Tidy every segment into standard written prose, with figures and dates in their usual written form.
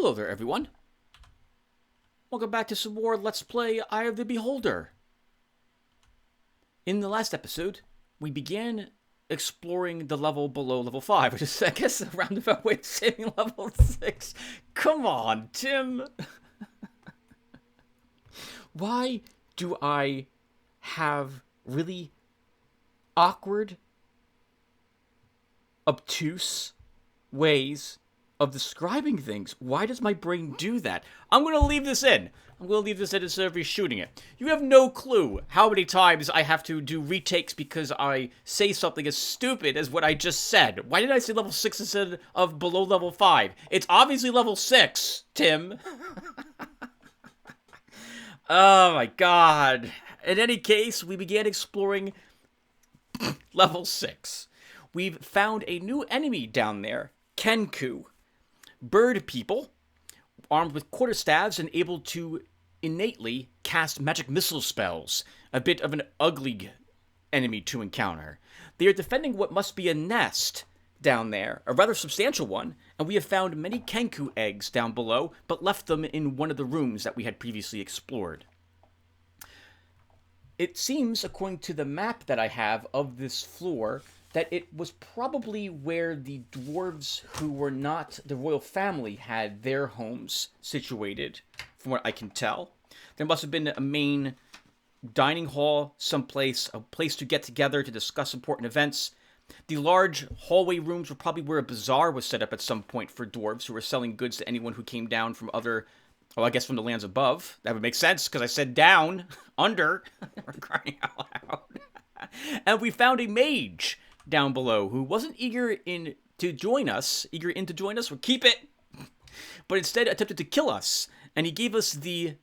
Hello there, everyone. Welcome back to some more Let's Play Eye of the Beholder. In the last episode, we began exploring the level below level 5, which is, I guess, a roundabout way of saving level 6. Come on, Tim. Why do I have really awkward, obtuse ways of describing things? Why does my brain do that? I'm going to leave this in. I'm going to leave this in instead of reshooting it. You have no clue how many times I have to do retakes because I say something as stupid as what I just said. Why did I say level 6 instead of below level 5? It's obviously level 6, Tim. Oh my god. In any case, we began exploring level 6. We've found a new enemy down there, Kenku. Bird people, armed with quarterstaffs and able to innately cast magic missile spells. A bit of an ugly enemy to encounter. They are defending what must be a nest down there, a rather substantial one, and we have found many Kenku eggs down below, but left them in one of the rooms that we had previously explored. It seems, according to the map that I have of this floor, that it was probably where the dwarves who were not the royal family had their homes situated, from what I can tell. There must have been a main dining hall someplace, a place to get together to discuss important events. The large hallway rooms were probably where a bazaar was set up at some point for dwarves who were selling goods to anyone who came down from other, well, I guess from the lands above. That would make sense, because I said down, under. We're crying out loud. And we found a mage down below who wasn't eager in to join us, or keep it, but instead attempted to kill us. And he gave us the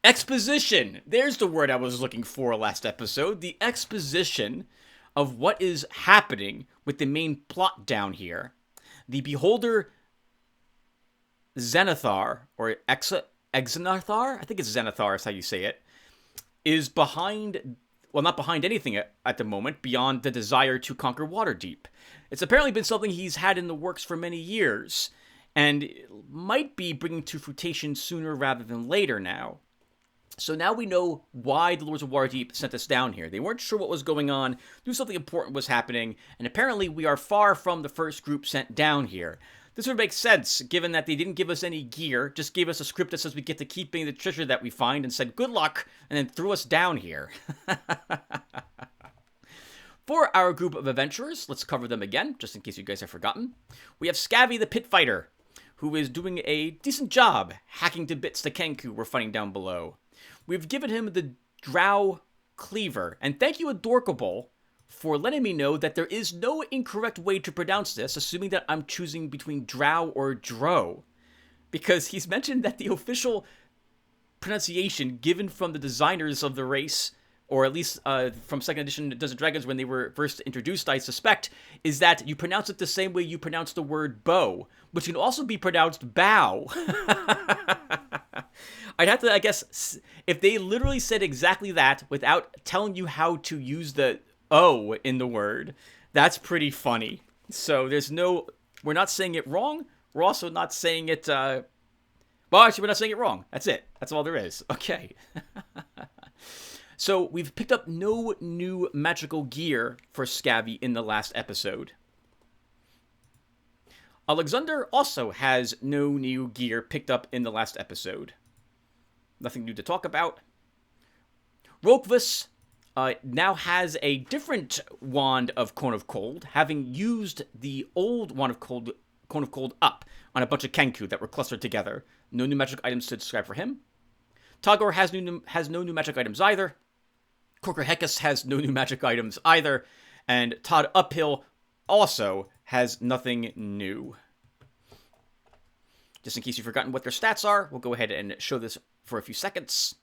exposition. There's the word I was looking for last episode. The exposition of what is happening with the main plot down here. The Beholder Zenithar, or Exenathar, I think it's Zenithar is how you say it, is behind, well, not behind anything at the moment, beyond the desire to conquer Waterdeep. It's apparently been something he's had in the works for many years, and might be bringing to fruition sooner rather than later now. So now we know why the Lords of Waterdeep sent us down here. They weren't sure what was going on, knew something important was happening, and apparently we are far from the first group sent down here. This would make sense, given that they didn't give us any gear, just gave us a script that says we get to keeping the treasure that we find, and said, good luck, and then threw us down here. For our group of adventurers, let's cover them again, just in case you guys have forgotten. We have Scavvy the Pit Fighter, who is doing a decent job hacking to bits the Kenku we're fighting down below. We've given him the Drow Cleaver, and thank you, Adorkable, for letting me know that there is no incorrect way to pronounce this, assuming that I'm choosing between Drow or Dro. Because he's mentioned that the official pronunciation given from the designers of the race, or at least from 2nd edition Dungeons & Dragons when they were first introduced, I suspect, is that you pronounce it the same way you pronounce the word bow, which can also be pronounced bow. I'd have to, I guess, if they literally said exactly that without telling you how to use the O in the word, that's pretty funny. So there's no, we're not saying it wrong. We're also not saying it, well, actually, we're not saying it wrong. That's it. That's all there is. Okay. So we've picked up no new magical gear for Scavvy in the last episode. Alexander also has no new gear picked up in the last episode. Nothing new to talk about. Rokvus now has a different Wand of Cone of Cold, having used the old Wand of Cone of Cold up on a bunch of Kenku that were clustered together. No new magic items to describe for him. Tagor has no new magic items either. Corker Hekkus has no new magic items either. And Todd Uphill also has nothing new. Just in case you've forgotten what their stats are, we'll go ahead and show this for a few seconds.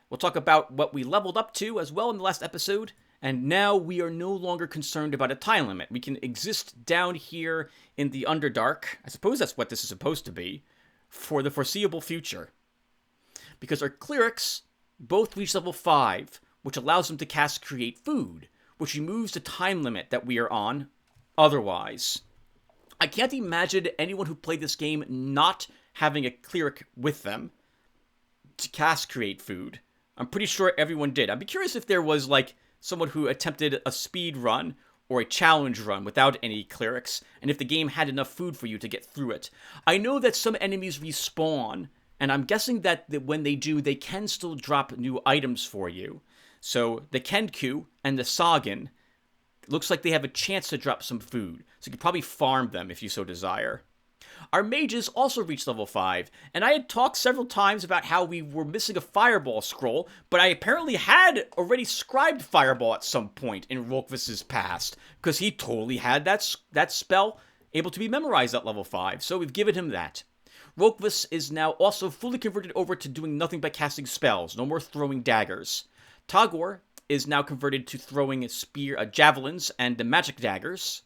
We'll talk about what we leveled up to as well in the last episode, and now we are no longer concerned about a time limit. We can exist down here in the Underdark, I suppose that's what this is supposed to be, for the foreseeable future. Because our clerics both reach level 5, which allows them to cast Create Food, which removes the time limit that we are on otherwise. I can't imagine anyone who played this game not having a cleric with them to cast Create Food. I'm pretty sure everyone did. I'd be curious if there was, like, someone who attempted a speed run or a challenge run without any clerics, and if the game had enough food for you to get through it. I know that some enemies respawn, and I'm guessing that when they do, they can still drop new items for you. So the Kenku and the Sagan, looks like they have a chance to drop some food, so you can probably farm them if you so desire. Our mages also reached level 5, and I had talked several times about how we were missing a fireball scroll, but I apparently had already scribed fireball at some point in Rolkvis's past, because he totally had that spell able to be memorized at level 5, so we've given him that. Rolkvis is now also fully converted over to doing nothing but casting spells, no more throwing daggers. Tagor is now converted to throwing javelins and the magic daggers.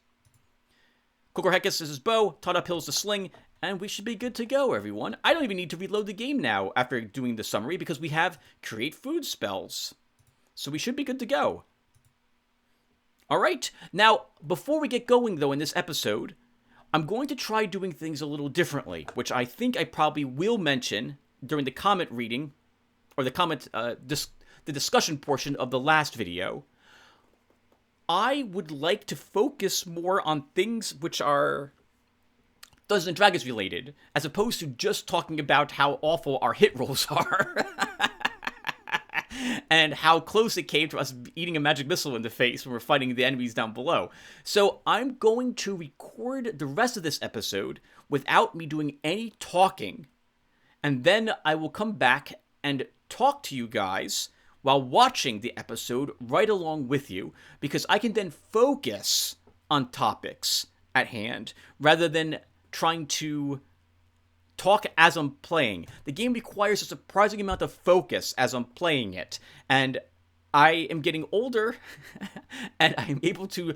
Kokorhekis is his bow, Tadapil's the sling, and we should be good to go, everyone. I don't even need to reload the game now after doing the summary because we have Create Food spells. So we should be good to go. Alright, now, before we get going, though, in this episode, I'm going to try doing things a little differently, which I think I probably will mention during the comment reading, or the discussion portion of the last video. I would like to focus more on things which are Dungeons and Dragons related, as opposed to just talking about how awful our hit rolls are. And how close it came to us eating a magic missile in the face when we're fighting the enemies down below. So I'm going to record the rest of this episode without me doing any talking, and then I will come back and talk to you guys while watching the episode right along with you, because I can then focus on topics at hand rather than trying to talk as I'm playing. The game requires a surprising amount of focus as I'm playing it, and I am getting older and I'm able to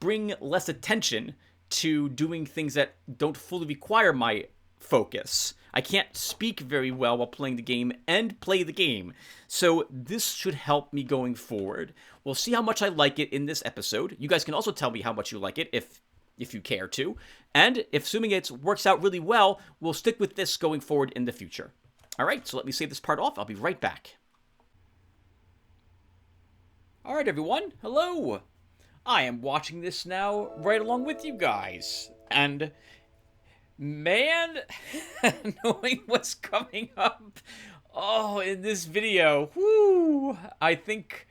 bring less attention to doing things that don't fully require my focus. I can't speak very well while playing the game and play the game, so this should help me going forward. We'll see how much I like it in this episode. You guys can also tell me how much you like it if you care to, and if assuming it works out really well, we'll stick with this going forward in the future. Alright, so let me save this part off. I'll be right back. Alright everyone, hello! I am watching this now right along with you guys, and man, knowing what's coming up, in this video, whoo, I think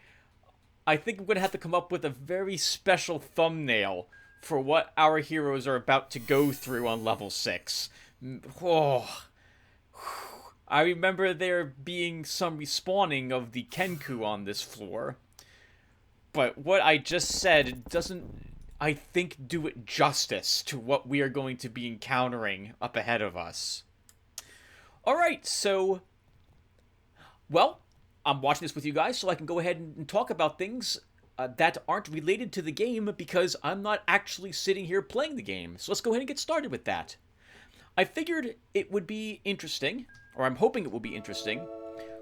I'm gonna have to come up with a very special thumbnail for what our heroes are about to go through on level 6. Oh, I remember there being some respawning of the Kenku on this floor, but what I just said doesn't, I think, do it justice to what we are going to be encountering up ahead of us. Alright, so, well, I'm watching this with you guys so I can go ahead and talk about things that aren't related to the game because I'm not actually sitting here playing the game. So let's go ahead and get started with that. I figured it would be interesting, or I'm hoping it will be interesting,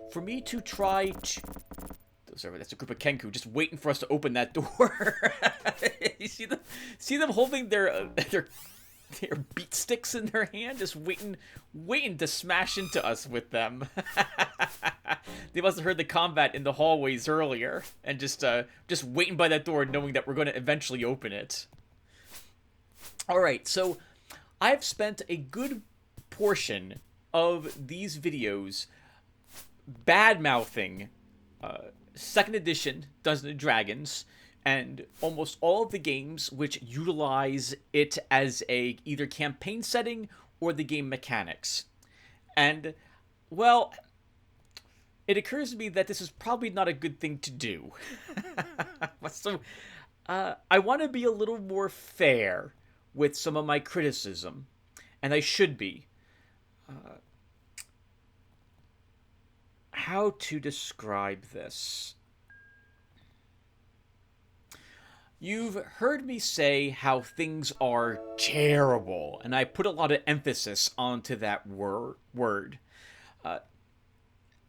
for me to try to... That's a group of Kenku just waiting for us to open that door. You see them holding their beat sticks in their hand, just waiting to smash into us with them. They must have heard the combat in the hallways earlier, and just waiting by that door, knowing that we're going to eventually open it. Alright, so I've spent a good portion of these videos bad-mouthing 2nd edition Dungeons & Dragons, and almost all of the games which utilize it as a either campaign setting or the game mechanics. And, well, it occurs to me that this is probably not a good thing to do. So, I want to be a little more fair with some of my criticism, and I should be. How to describe this? You've heard me say how things are terrible, and I put a lot of emphasis onto that word.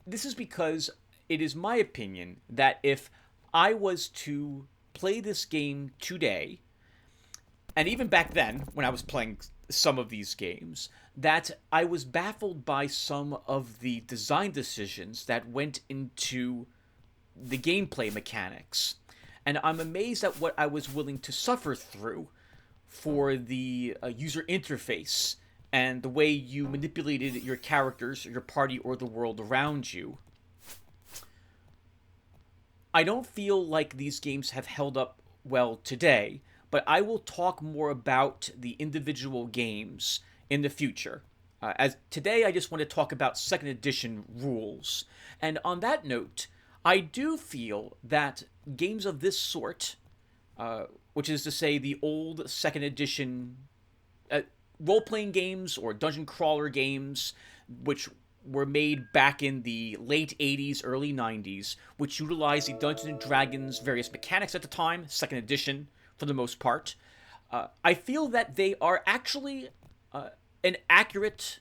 This is because it is my opinion that if I was to play this game today, and even back then, when I was playing some of these games, that I was baffled by some of the design decisions that went into the gameplay mechanics. And I'm amazed at what I was willing to suffer through for the user interface and the way you manipulated your characters, your party, or the world around you. I don't feel like these games have held up well today, but I will talk more about the individual games in the future. As today, I just want to talk about second edition rules. And on that note, I do feel that games of this sort, which is to say the old second edition role playing games or dungeon crawler games, which were made back in the late 80s, early 90s, which utilized the Dungeons and Dragons various mechanics at the time, second edition for the most part. I feel that they are actually an accurate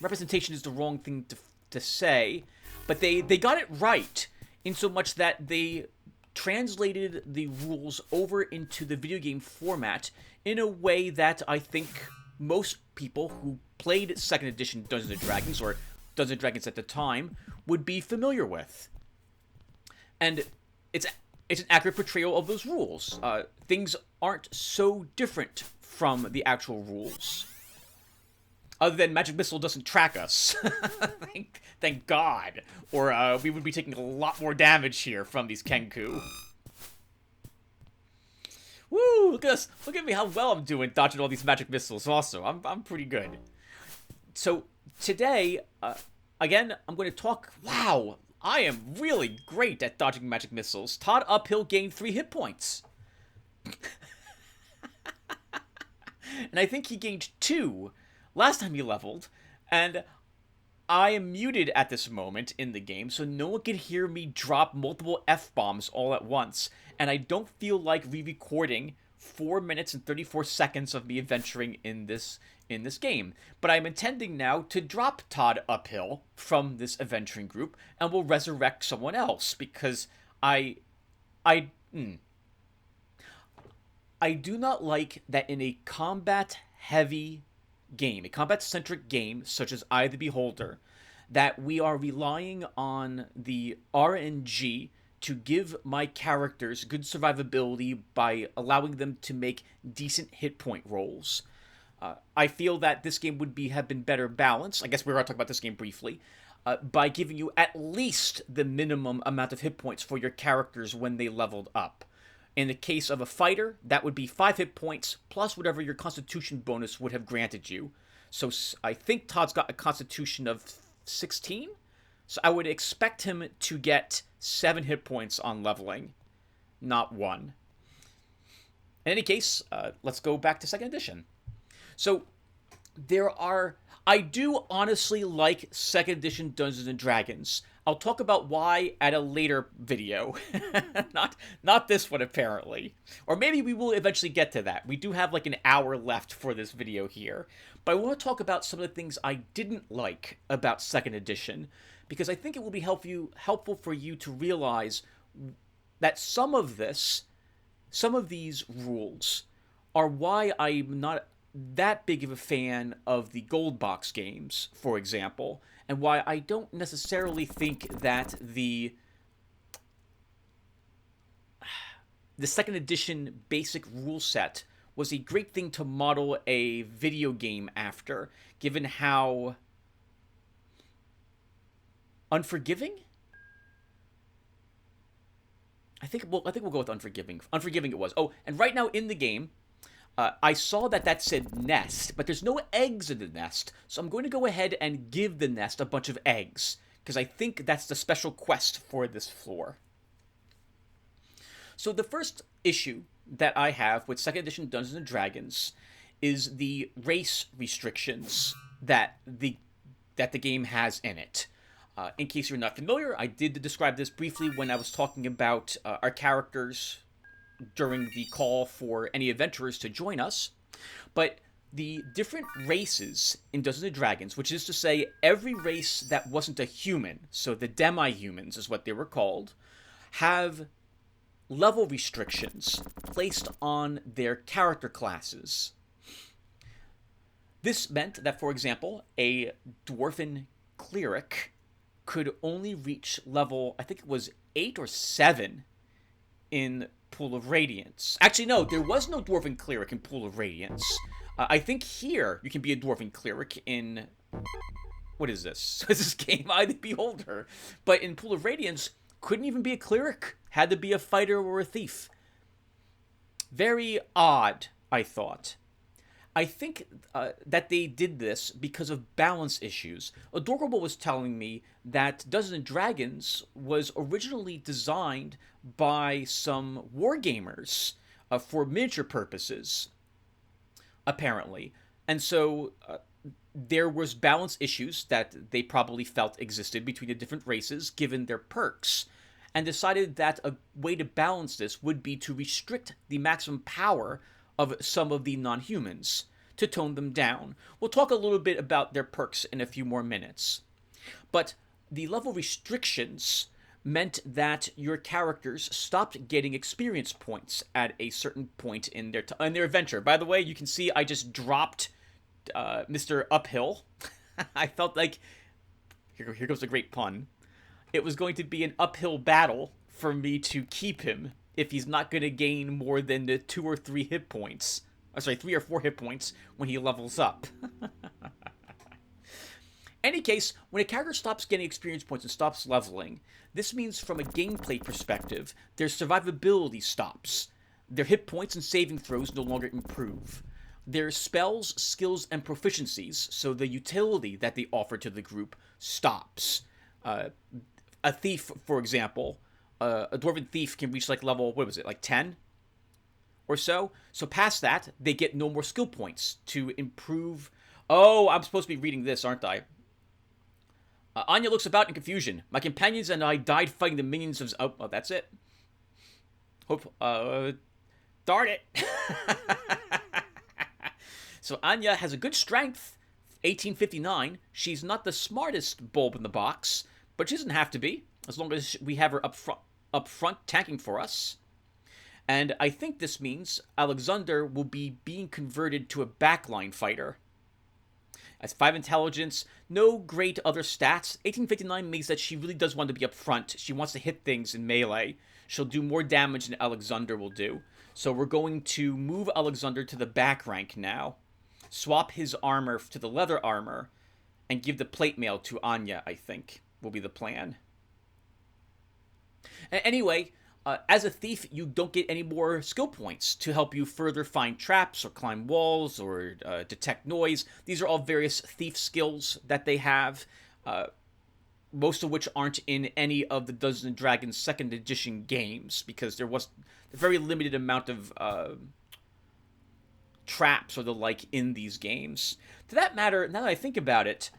representation is the wrong thing to say, but they got it right in so much that they translated the rules over into the video game format in a way that I think most people who played second edition Dungeons and Dragons or Dungeons and Dragons at the time would be familiar with. And it's an accurate portrayal of those rules. Things aren't so different from the actual rules. Other than Magic Missile doesn't track us. Thank God. Or we would be taking a lot more damage here from these Kenku. Woo! Look at us! Look at me! How well I'm doing dodging all these magic missiles. Also, I'm pretty good. So today, again, I'm going to talk. Wow, I am really great at dodging magic missiles. Todd Uphill gained 3 hit points, and I think he gained 2 last time he leveled. And I am muted at this moment in the game, so no one can hear me drop multiple F-bombs all at once, and I don't feel like re-recording 4 minutes and 34 seconds of me adventuring in this game. But I'm intending now to drop Todd Uphill from this adventuring group, and will resurrect someone else, because I do not like that in a combat-heavy game, a combat-centric game such as I the Beholder, that we are relying on the RNG to give my characters good survivability by allowing them to make decent hit point rolls. I feel that this game would have been better balanced. I guess we're going to talk about this game briefly. By giving you at least the minimum amount of hit points for your characters when they leveled up. In the case of a fighter, that would be 5 hit points plus whatever your constitution bonus would have granted you. So I think Todd's got a constitution of 16? So I would expect him to get 7 hit points on leveling, not 1. In any case, let's go back to second edition. So I do honestly like second edition Dungeons and Dragons. I'll talk about why at a later video. not this one, apparently. Or maybe we will eventually get to that. We do have like an hour left for this video here. But I want to talk about some of the things I didn't like about second edition, because I think it will be helpful for you to realize that some of these rules are why I'm not that big of a fan of the gold box games, for example, and why I don't necessarily think that the second edition basic rule set was a great thing to model a video game after, given how unforgiving? I think we'll go with unforgiving. Unforgiving it was. Oh, and right now in the game, I saw that said nest, but there's no eggs in the nest, so I'm going to go ahead and give the nest a bunch of eggs, because I think that's the special quest for this floor. So the first issue that I have with second edition Dungeons & Dragons is the race restrictions that the game has in it. In case you're not familiar, I did describe this briefly when I was talking about our characters during the call for any adventurers to join us. But the different races in Dungeons & Dragons, which is to say every race that wasn't a human, so the demi-humans is what they were called, have level restrictions placed on their character classes. This meant that, for example, a dwarven cleric could only reach level, I think it was 8 or 7 in Pool of Radiance. Actually, no, there was no dwarven cleric in Pool of Radiance. I think here you can be a dwarven cleric in... What is this? Is this game Eye the Beholder? But in Pool of Radiance, couldn't even be a cleric. Had to be a fighter or a thief. Very odd, I thought. I think that they did this because of balance issues. Adorable was telling me that Dungeons & Dragons was originally designed by some wargamers for miniature purposes, apparently. And so there was balance issues that they probably felt existed between the different races given their perks, and decided that a way to balance this would be to restrict the maximum power of some of the non-humans, to tone them down. We'll talk a little bit about their perks in a few more minutes. But the level restrictions meant that your characters stopped getting experience points at a certain point in their adventure. By the way, you can see I just dropped Mr. Uphill. I felt like, here goes a great pun, it was going to be an uphill battle for me to keep him if he's not going to gain more than the 2 or 3 hit points. 3 or 4 hit points when he levels up. Any case, when a character stops getting experience points and stops leveling, this means from a gameplay perspective, their survivability stops. Their hit points and saving throws no longer improve. Their spells, skills, and proficiencies, so the utility that they offer to the group, stops. A thief, for example, a dwarven thief can reach level, 10? Or so. So past that, they get no more skill points to improve. Oh, I'm supposed to be reading this, aren't I? Anya looks about in confusion. My companions and I died fighting the minions of... Oh, that's it. Hope... Darn it. So Anya has a good strength. 1859. She's not the smartest bulb in the box, but she doesn't have to be, as long as we have her up front tanking for us. And I think this means Alexander will be being converted to a backline fighter. As 5 intelligence, no great other stats. 1859 means that she really does want to be up front. She wants to hit things in melee. She'll do more damage than Alexander will do. So we're going to move Alexander to the back rank now. Swap his armor to the leather armor. And give the plate mail to Anya, I think, will be the plan. Anyway... as a thief, you don't get any more skill points to help you further find traps or climb walls or detect noise. These are all various thief skills that they have, most of which aren't in any of the Dungeons & Dragons 2nd edition games, because there was a very limited amount of traps or the like in these games. To that matter, now that I think about it,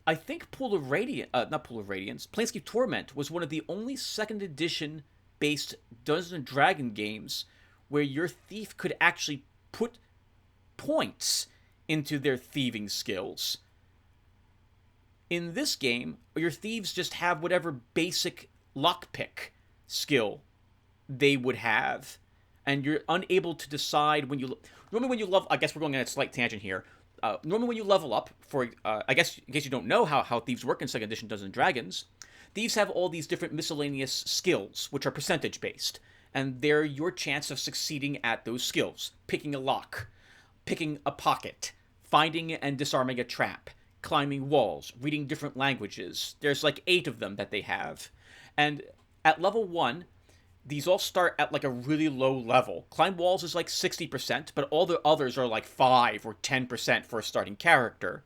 I think Planescape Torment was one of the only 2nd edition based Dungeons & Dragons games where your thief could actually put points into their thieving skills. In this game, your thieves just have whatever basic lockpick skill they would have, and you're unable to decide when you... Normally when you level... I guess we're going on a slight tangent here. Normally when you level up, I guess in case you don't know how thieves work in 2nd edition Dungeons & Dragons, thieves have all these different miscellaneous skills, which are percentage-based, and they're your chance of succeeding at those skills. Picking a lock, picking a pocket, finding and disarming a trap, climbing walls, reading different languages. There's 8 of them that they have. And at level 1... these all start at a really low level. Climb walls is 60%, but all the others are 5 or 10% for a starting character.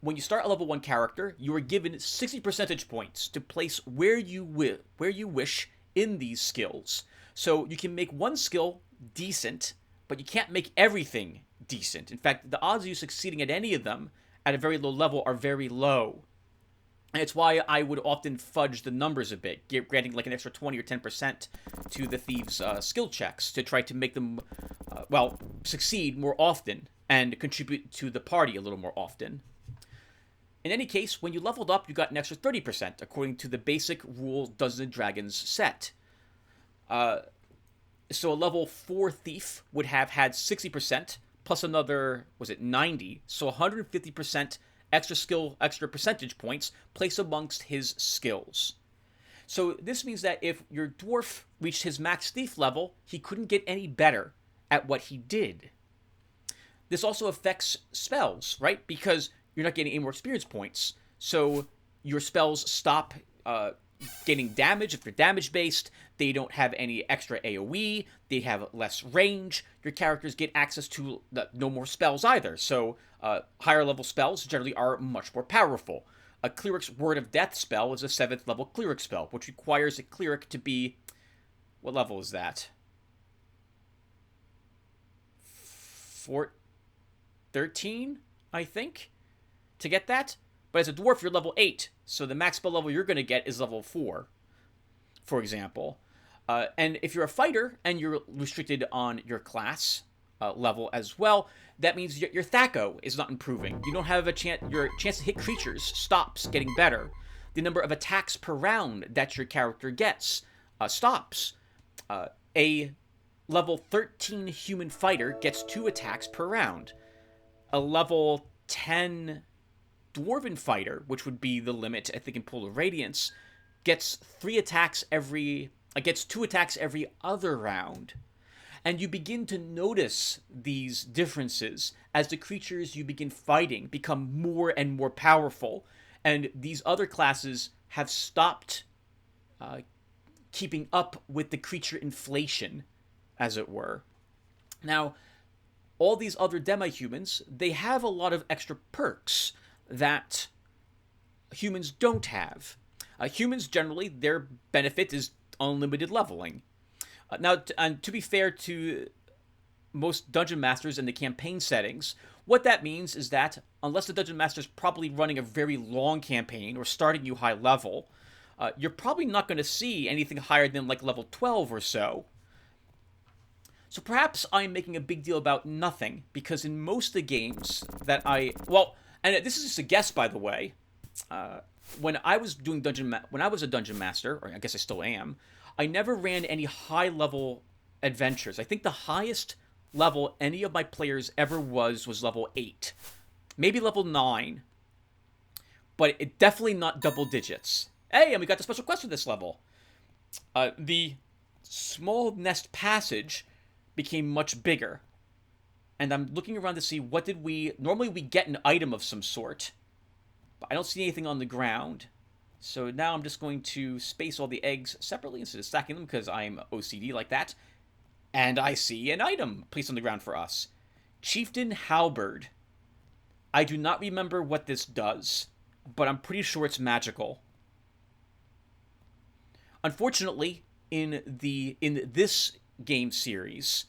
When you start a level 1 character, you are given 60 percentage points to place where you wish in these skills. So you can make one skill decent, but you can't make everything decent. In fact, the odds of you succeeding at any of them at a very low level are very low. And it's why I would often fudge the numbers a bit, granting an extra 20 or 10% to the thieves' skill checks to try to make them, succeed more often and contribute to the party a little more often. In any case, when you leveled up, you got an extra 30%, according to the basic rule Dungeons and Dragons set. So a level 4 thief would have had 60%, plus another, was it 90? So 150% extra percentage points placed amongst his skills. So this means that if your dwarf reached his max thief level, he couldn't get any better at what he did. This also affects spells, right? Because you're not getting any more experience points. So your spells stop getting damage if they're damage based. They don't have any extra AoE. They have less range. Your characters get access to no more spells either. So higher level spells generally are much more powerful. A cleric's Word of Death spell is a 7th level cleric spell, which requires a cleric to be... What level is that? 13, I think, to get that. But as a dwarf, you're level 8, so the max spell level you're going to get is level 4, for example. And if you're a fighter and you're restricted on your class level as well, that means your THAC0 is not improving. You don't have a chance. Your chance to hit creatures stops getting better. The number of attacks per round that your character gets stops. A level 13 human fighter gets 2 attacks per round. A level 10 dwarven fighter, which would be the limit, I think, in Pool of Radiance, gets 2 attacks every other round. And you begin to notice these differences as the creatures you begin fighting become more and more powerful, and these other classes have stopped keeping up with the creature inflation, as it were. Now, all these other demi-humans, they have a lot of extra perks that humans don't have. Humans, generally, their benefit is unlimited leveling. Now, to be fair to most dungeon masters in the campaign settings, what that means is that unless the dungeon master is probably running a very long campaign or starting you high level, you're probably not going to see anything higher than like level 12 or so. So perhaps I'm making a big deal about nothing, because in most of the games that and this is just a guess, by the way, when I was a dungeon master, or I guess I still am, I never ran any high-level adventures. I think the highest level any of my players ever was level 8. Maybe level 9. But it definitely not double digits. Hey, and we got the special quest for this level. The small nest passage became much bigger. And I'm looking around to see what did we... Normally we get an item of some sort. But I don't see anything on the ground. So now I'm just going to space all the eggs separately instead of stacking them, because I'm OCD like that. And I see an item placed on the ground for us. Chieftain Halberd. I do not remember what this does, but I'm pretty sure it's magical. Unfortunately, in this game series,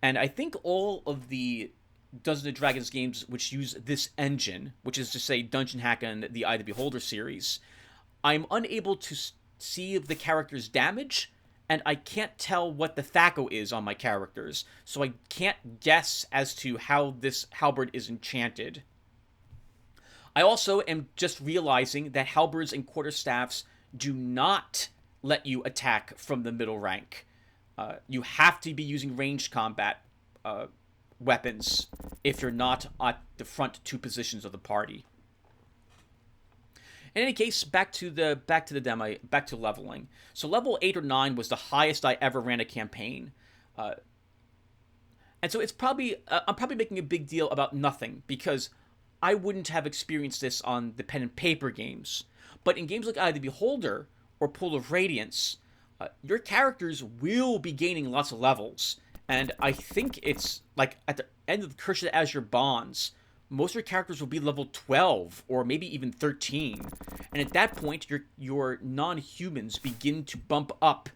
and I think all of the Dungeons and Dragons games which use this engine, which is to say Dungeon Hack and the Eye of the Beholder series, I'm unable to see the character's damage, and I can't tell what the THAC0 is on my characters, so I can't guess as to how this halberd is enchanted. I also am just realizing that halberds and quarterstaffs do not let you attack from the middle rank. You have to be using ranged combat weapons if you're not at the front 2 positions of the party. In any case, back to leveling. So level 8 or 9 was the highest I ever ran a campaign. And so it's I'm probably making a big deal about nothing, because I wouldn't have experienced this on the pen and paper games. But in games like Eye of the Beholder or Pool of Radiance, your characters will be gaining lots of levels. And I think it's like at the end of the Curse of the Azure Bonds, most of your characters will be level 12 or maybe even 13. And at that point, your non-humans begin to bump up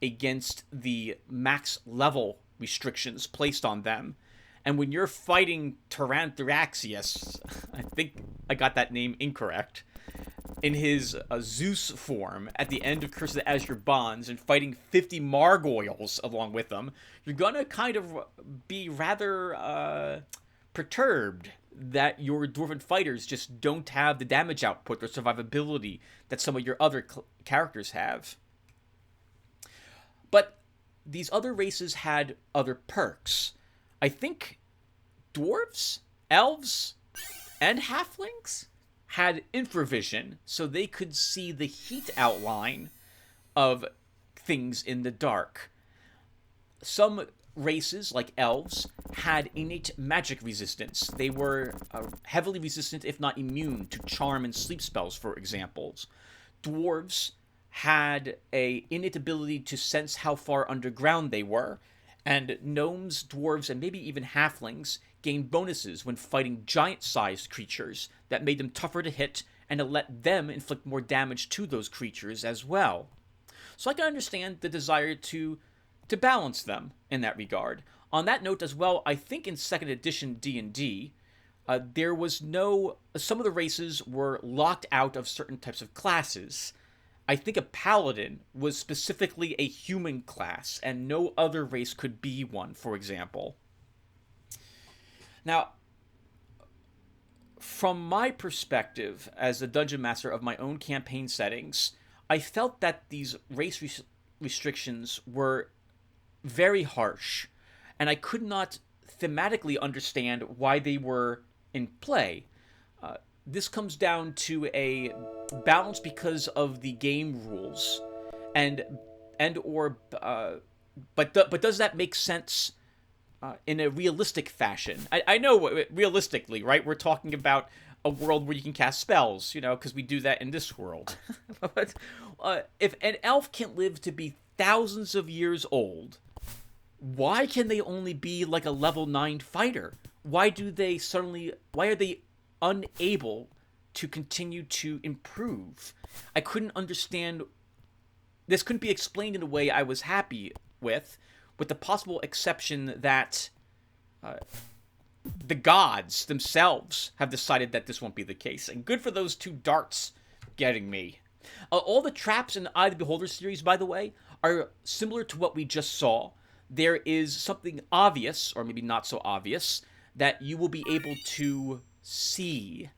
against the max level restrictions placed on them. And when you're fighting Tyranthraxius, I think I got that name incorrect, in his Zeus form at the end of Curse of the Azure Bonds and fighting 50 Margoyles along with them, you're gonna kind of be rather perturbed that your dwarven fighters just don't have the damage output or survivability that some of your other characters have. But these other races had other perks. I think dwarves, elves, and halflings had infravision, so they could see the heat outline of things in the dark. Some races, like elves, had innate magic resistance. They were heavily resistant, if not immune, to charm and sleep spells, for examples. Dwarves had a innate ability to sense how far underground they were, and gnomes, dwarves, and maybe even halflings gained bonuses when fighting giant-sized creatures that made them tougher to hit and to let them inflict more damage to those creatures as well. So I can understand the desire to balance them in that regard. On that note as well, I think in second edition D&D, there was no... Some of the races were locked out of certain types of classes. I think a paladin was specifically a human class, and no other race could be one, for example. Now, from my perspective as a dungeon master of my own campaign settings, I felt that these race restrictions were very harsh, and I could not thematically understand why they were in play. This comes down to a balance because of the game rules, but does that make sense in a realistic fashion? I know realistically, right? We're talking about a world where you can cast spells, because we do that in this world. But if an elf can live to be thousands of years old, why can they only be like a level 9 fighter? Why are they unable to continue to improve? I couldn't understand. This couldn't be explained in a way I was happy with the possible exception that the gods themselves have decided that this won't be the case. And good for those 2 darts getting me. All the traps in the Eye of the Beholder series, by the way, are similar to what we just saw. There is something obvious, or maybe not so obvious, that you will be able to see,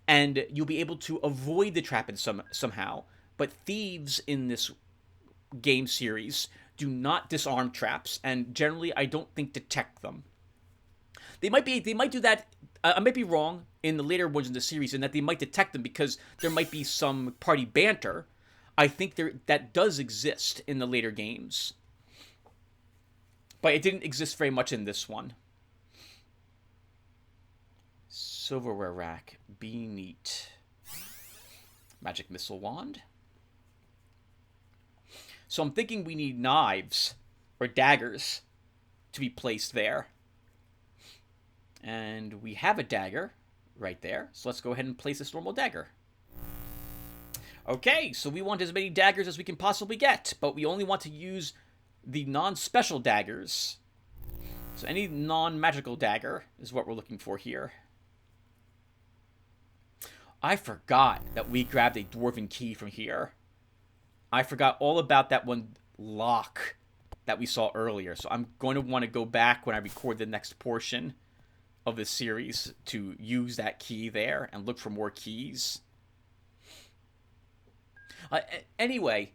and you'll be able to avoid the trap in somehow. But thieves in this game series do not disarm traps, and generally I don't think detect them. They might do that. I might be wrong in the later ones in the series in that they might detect them because there might be some party banter. I think that does exist in the later games, but it didn't exist very much in this one. Silverware rack, be neat. Magic missile wand. So I'm thinking we need knives or daggers to be placed there. And we have a dagger right there. So let's go ahead and place this normal dagger. Okay, so we want as many daggers as we can possibly get, but we only want to use the non-special daggers. So any non-magical dagger is what we're looking for here. I forgot that we grabbed a dwarven key from here. I forgot all about that one lock that we saw earlier. So I'm going to want to go back when I record the next portion of this series to use that key there and look for more keys. Anyway,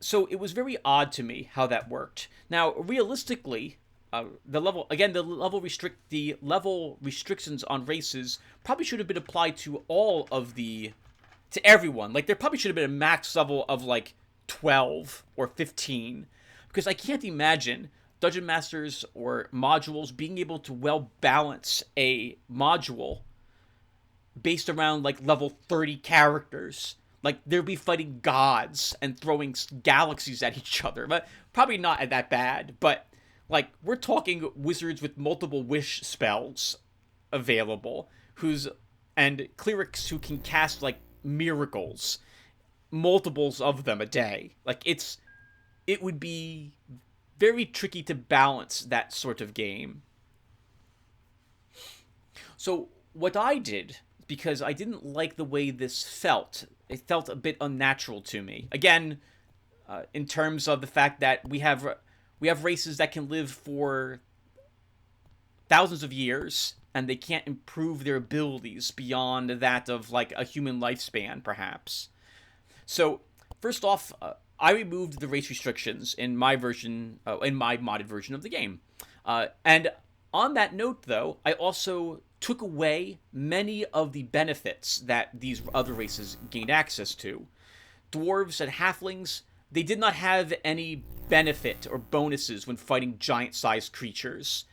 so it was very odd to me how that worked. Now, realistically, the level restrictions on races probably should have been applied to everyone. Like, there probably should have been a max level of like 12 or 15, because I can't imagine dungeon masters or modules being able to well balance a module based around like level 30 characters. Like, they'll be fighting gods and throwing galaxies at each other. But probably not that bad. But, like, we're talking wizards with multiple wish spells available. And clerics who can cast, like, miracles. Multiples of them a day. Like, it would be very tricky to balance that sort of game. So, what I did, because I didn't like the way this felt, it felt a bit unnatural to me. Again, in terms of the fact that we have races that can live for thousands of years, and they can't improve their abilities beyond that of like a human lifespan, perhaps. So, first off, I removed the race restrictions in my version, in my modded version of the game. And on that note, though, I also took away many of the benefits that these other races gained access to. Dwarves and halflings, they did not have any benefit or bonuses when fighting giant-sized creatures.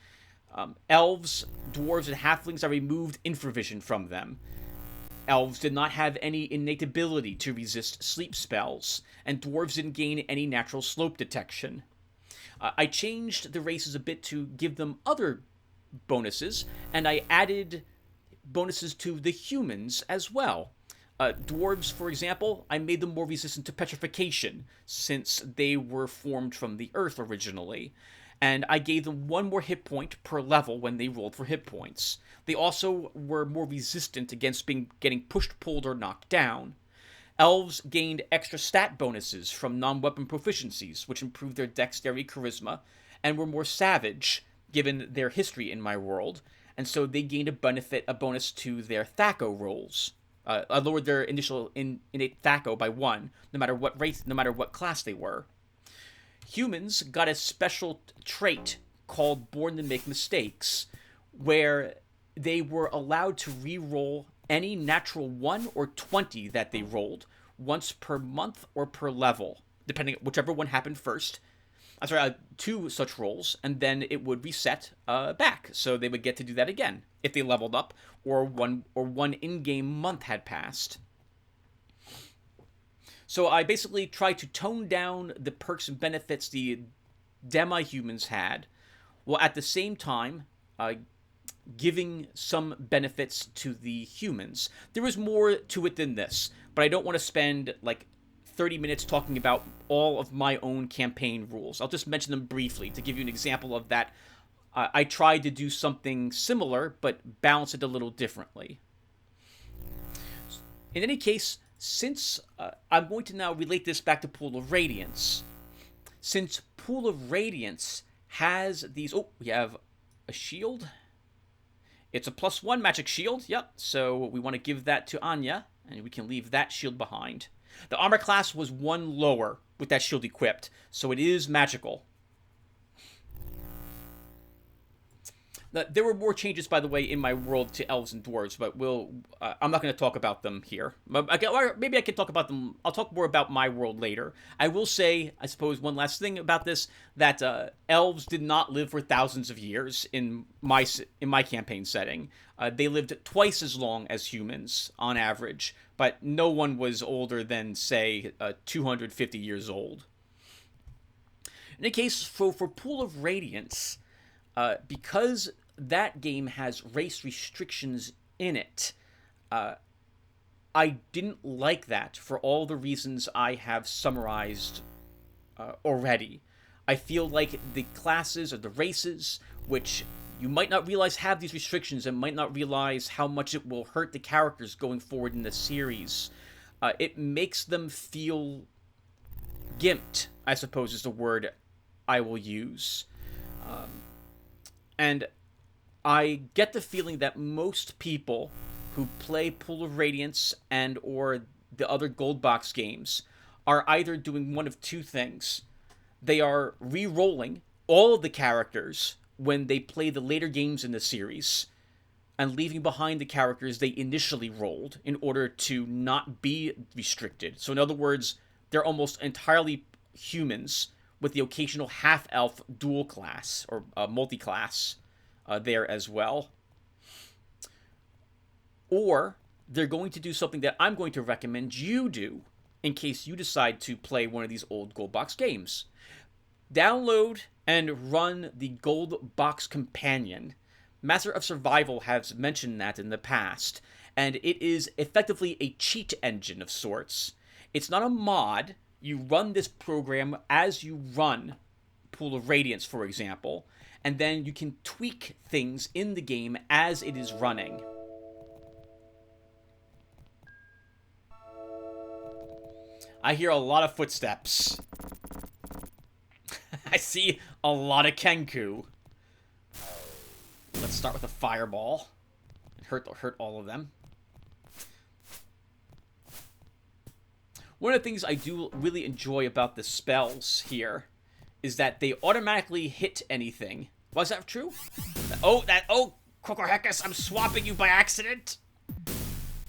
Elves, dwarves, and halflings, I removed infravision from them. Elves did not have any innate ability to resist sleep spells, and dwarves didn't gain any natural slope detection. I changed the races a bit to give them other bonuses, and I added bonuses to the humans as well. Dwarves, for example, I made them more resistant to petrification, since they were formed from the earth originally. And I gave them one more hit point per level when they rolled for hit points. They also were more resistant against getting pushed, pulled, or knocked down. Elves gained extra stat bonuses from non-weapon proficiencies, which improved their dexterity, charisma, and were more savage, given their history in my world, and so they gained a bonus to their THAC0 rolls. I lowered their initial innate THAC0 by 1, no matter what race, no matter what class they were. Humans got a special trait called Born to Make Mistakes, where they were allowed to re-roll any natural 1 or 20 that they rolled once per month or per level, depending whichever one happened first. I'm sorry, 2 such rolls, and then it would reset back, so they would get to do that again if they leveled up or one in-game month had passed. So I basically tried to tone down the perks and benefits the demi-humans had, while at the same time giving some benefits to the humans. There is more to it than this, but I don't want to spend like 30 minutes talking about all of my own campaign rules. I'll just mention them briefly to give you an example of that. I tried to do something similar, but balance it a little differently. In any case, since I'm going to now relate this back to Pool of Radiance. Since Pool of Radiance has these... Oh, we have a shield. It's a +1 magic shield. Yep, so we want to give that to Anya, and we can leave that shield behind. The armor class was 1 lower with that shield equipped, so it is magical. There were more changes, by the way, in my world to elves and dwarves, but I'm not going to talk about them here. Or maybe I can talk about them. I'll talk more about my world later. I will say, I suppose, one last thing about this, that elves did not live for thousands of years in my campaign setting. They lived twice as long as humans, on average, but no one was older than, say, 250 years old. In any case, for Pool of Radiance, because that game has race restrictions in it, I didn't like that for all the reasons I have summarized already. I feel like the classes or the races, which you might not realize have these restrictions and might not realize how much it will hurt the characters going forward in the series, it makes them feel gimped, I suppose is the word I will use. And I get the feeling that most people who play Pool of Radiance and or the other Gold Box games are either doing one of two things. They are re-rolling all of the characters when they play the later games in the series and leaving behind the characters they initially rolled in order to not be restricted. So in other words, they're almost entirely humans with the occasional half-elf dual class or multi-class there as well. Or they're going to do something that I'm going to recommend you do in case you decide to play one of these old Gold Box games. Download and run the Gold Box Companion. Master of Survival has mentioned that in the past, and it is effectively a cheat engine of sorts. It's not a mod. You run this program as you run Pool of Radiance, for example, and then you can tweak things in the game as it is running. I hear a lot of footsteps. I see a lot of Kenku. Let's start with a fireball. Hurt all of them. One of the things I do really enjoy about the spells here is that they automatically hit anything. Was that true? Oh, Kokorhekis, I'm swapping you by accident.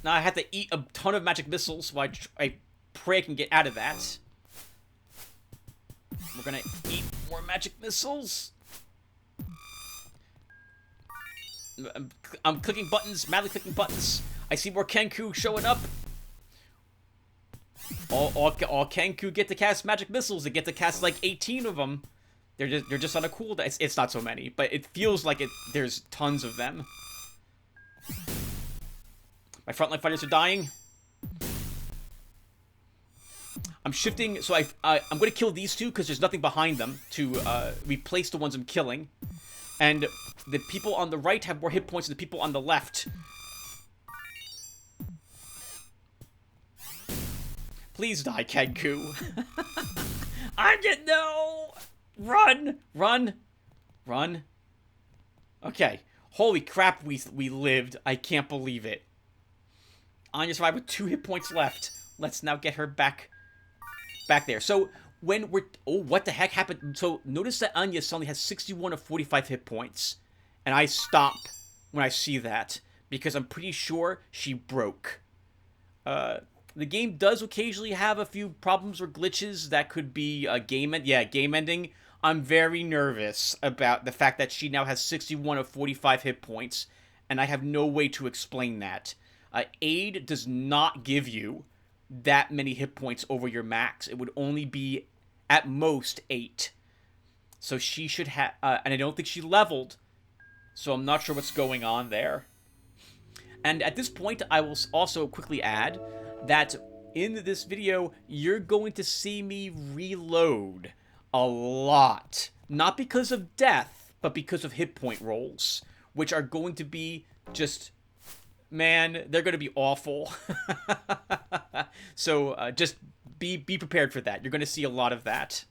Now I have to eat a ton of magic missiles, so I pray I can get out of that. We're gonna eat more magic missiles. I'm clicking buttons, madly clicking buttons. I see more Kenku showing up. All Kenku get to cast magic missiles. They get to cast like 18 of them. They're just on a cooldown. It's not so many, but it feels like there's tons of them. My frontline fighters are dying. I'm shifting, so I'm going to kill these two because there's nothing behind them to replace the ones I'm killing. And the people on the right have more hit points than the people on the left. Please die, Kenku. No! Run! Run! Run. Okay. Holy crap, we lived. I can't believe it. Anya survived with 2 hit points left. Let's now get her back there. So, when we're... Oh, what the heck happened? So, notice that Anya suddenly has 61 of 45 hit points. And I stop when I see that. Because I'm pretty sure she broke. The game does occasionally have a few problems or glitches that could be game ending. I'm very nervous about the fact that she now has 61 of 45 hit points, and I have no way to explain that. Aid does not give you that many hit points over your max. It would only be, at most, 8. So she should have... and I don't think she leveled, so I'm not sure what's going on there. And at this point, I will also quickly add that in this video, you're going to see me reload a lot. Not because of death, but because of hit point rolls, which are going to be just... Man, they're going to be awful. So just be prepared for that. You're going to see a lot of that.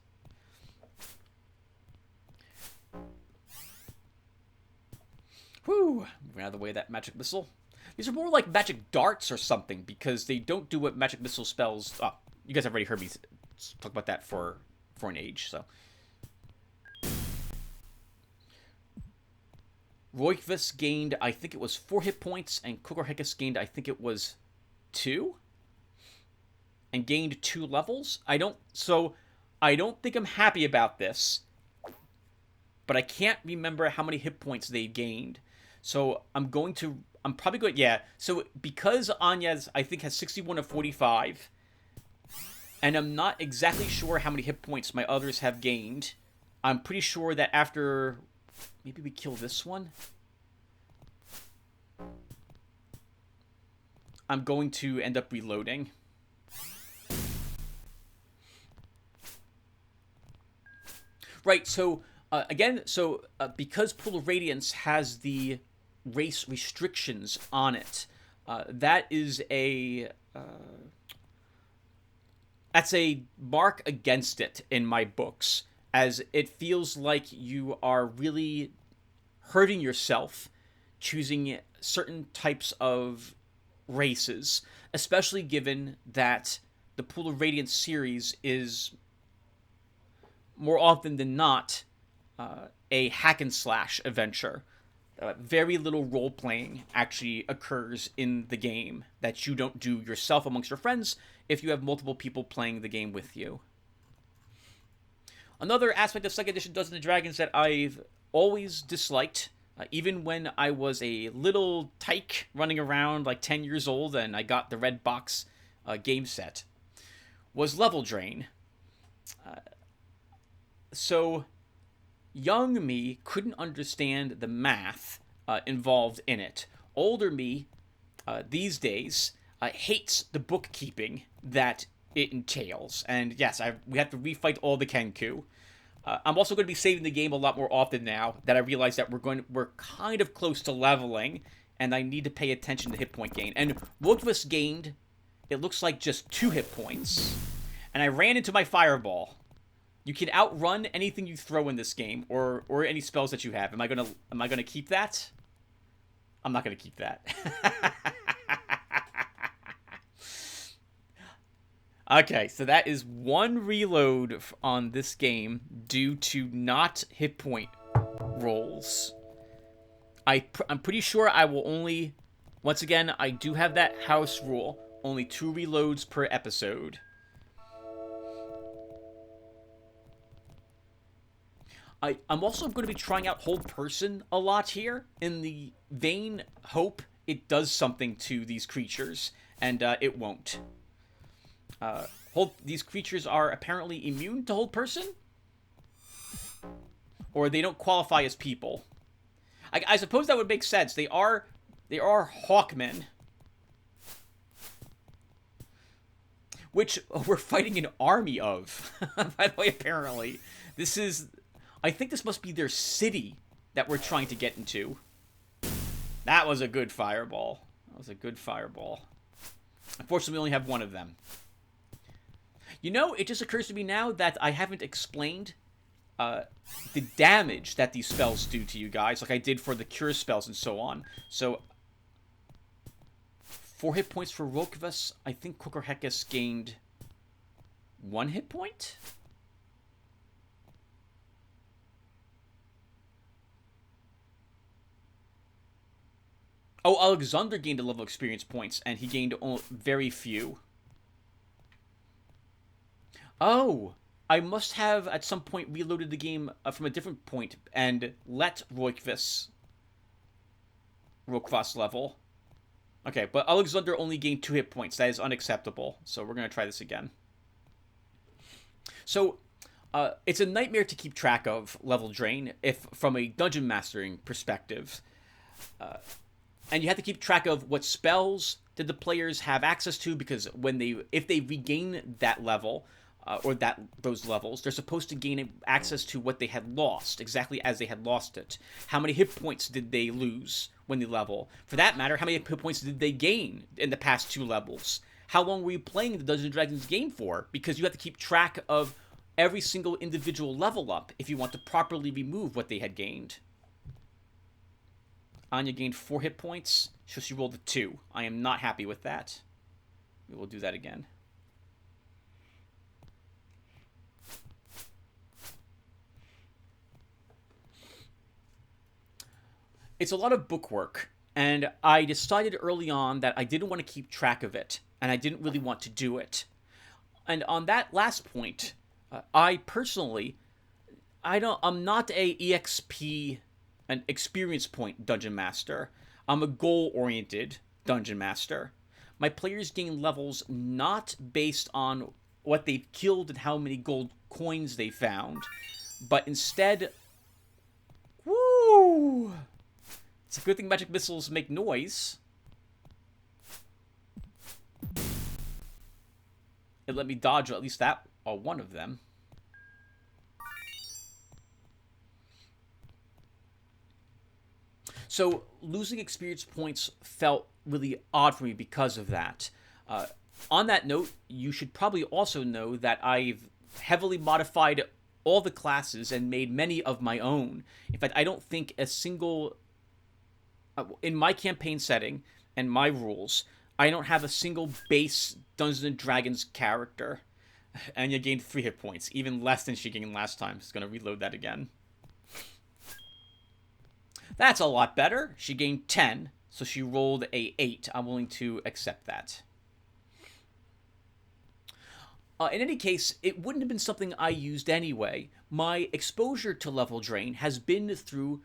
Whew. Moving out of the way of that magic missile. These are more like magic darts or something, because they don't do what magic missile spells... Oh, you guys have already heard me talk about that for an age, so... Roikvis gained, I think it was 4 hit points, and Kokorhekis gained, I think it was 2? And gained 2 levels? I don't think I'm happy about this. But I can't remember how many hit points they gained. So I'm probably going... Yeah, so because Anya's, I think, has 61 of 45, and I'm not exactly sure how many hit points my others have gained, I'm pretty sure that after... Maybe we kill this one? I'm going to end up reloading. Right, so... because Pool of Radiance has the race restrictions on it, that is that's a mark against it in my books, as it feels like you are really hurting yourself choosing certain types of races, especially given that the Pool of Radiance series is more often than not a hack and slash adventure. Very little role-playing actually occurs in the game that you don't do yourself amongst your friends if you have multiple people playing the game with you. Another aspect of 2nd edition Dungeons & Dragons that I've always disliked, even when I was a little tyke running around like 10 years old and I got the red box game set, was level drain. So... Young me couldn't understand the math involved in it. Older me, these days, hates the bookkeeping that it entails. And yes, we have to refight all the Kenku. I'm also going to be saving the game a lot more often now that I realize that we're kind of close to leveling, and I need to pay attention to hit point gain. And Roikvis gained, it looks like just 2 hit points, and I ran into my fireball. You can outrun anything you throw in this game, or any spells that you have. Am I gonna keep that? I'm not going to keep that. Okay, so that is 1 reload on this game due to not hit point rolls. I'm pretty sure I will only... Once again, I do have that house rule. Only 2 reloads per episode. I'm also going to be trying out Hold Person a lot here, in the vain hope it does something to these creatures, and it won't. These creatures are apparently immune to Hold Person? Or they don't qualify as people. I suppose that would make sense. They are Hawkmen. Which we're fighting an army of, by the way, apparently. This is... I think this must be their city that we're trying to get into. That was a good fireball. That was a good fireball. Unfortunately, we only have 1 of them. You know, it just occurs to me now that I haven't explained the damage that these spells do to you guys, like I did for the cure spells and so on. So, 4 hit points for Rokvas. I think Kokorhekis gained 1 hit point? Oh, Alexander gained a level of experience points, and he gained very few. Oh, I must have at some point reloaded the game from a different point and let Rokvas level. Okay, but Alexander only gained 2 hit points. That is unacceptable. So we're going to try this again. So, it's a nightmare to keep track of level drain if from a dungeon mastering perspective. And you have to keep track of what spells did the players have access to, because if they regain that level, or those levels, they're supposed to gain access to what they had lost, exactly as they had lost it. How many hit points did they lose when they level? For that matter, how many hit points did they gain in the past 2 levels? How long were you playing the Dungeons & Dragons game for? Because you have to keep track of every single individual level up if you want to properly remove what they had gained. Anya gained 4 hit points, so she rolled a 2. I am not happy with that. We will do that again. It's a lot of bookwork, and I decided early on that I didn't want to keep track of it, and I didn't really want to do it. And on that last point, I personally, I'm not a EXP, an experience point dungeon master. I'm a goal-oriented dungeon master. My players gain levels not based on what they've killed and how many gold coins they found, but instead... Woo! It's a good thing magic missiles make noise. It let me dodge at least that, or one of them. So, losing experience points felt really odd for me because of that. On that note, you should probably also know that I've heavily modified all the classes and made many of my own. In fact, I don't think a single... in my campaign setting and my rules, I don't have a single base Dungeons & Dragons character. And you gained 3 hit points, even less than she gained last time. Just going to reload that again. That's a lot better. She gained 10, so she rolled a 8. I'm willing to accept that. In any case, it wouldn't have been something I used anyway. My exposure to level drain has been through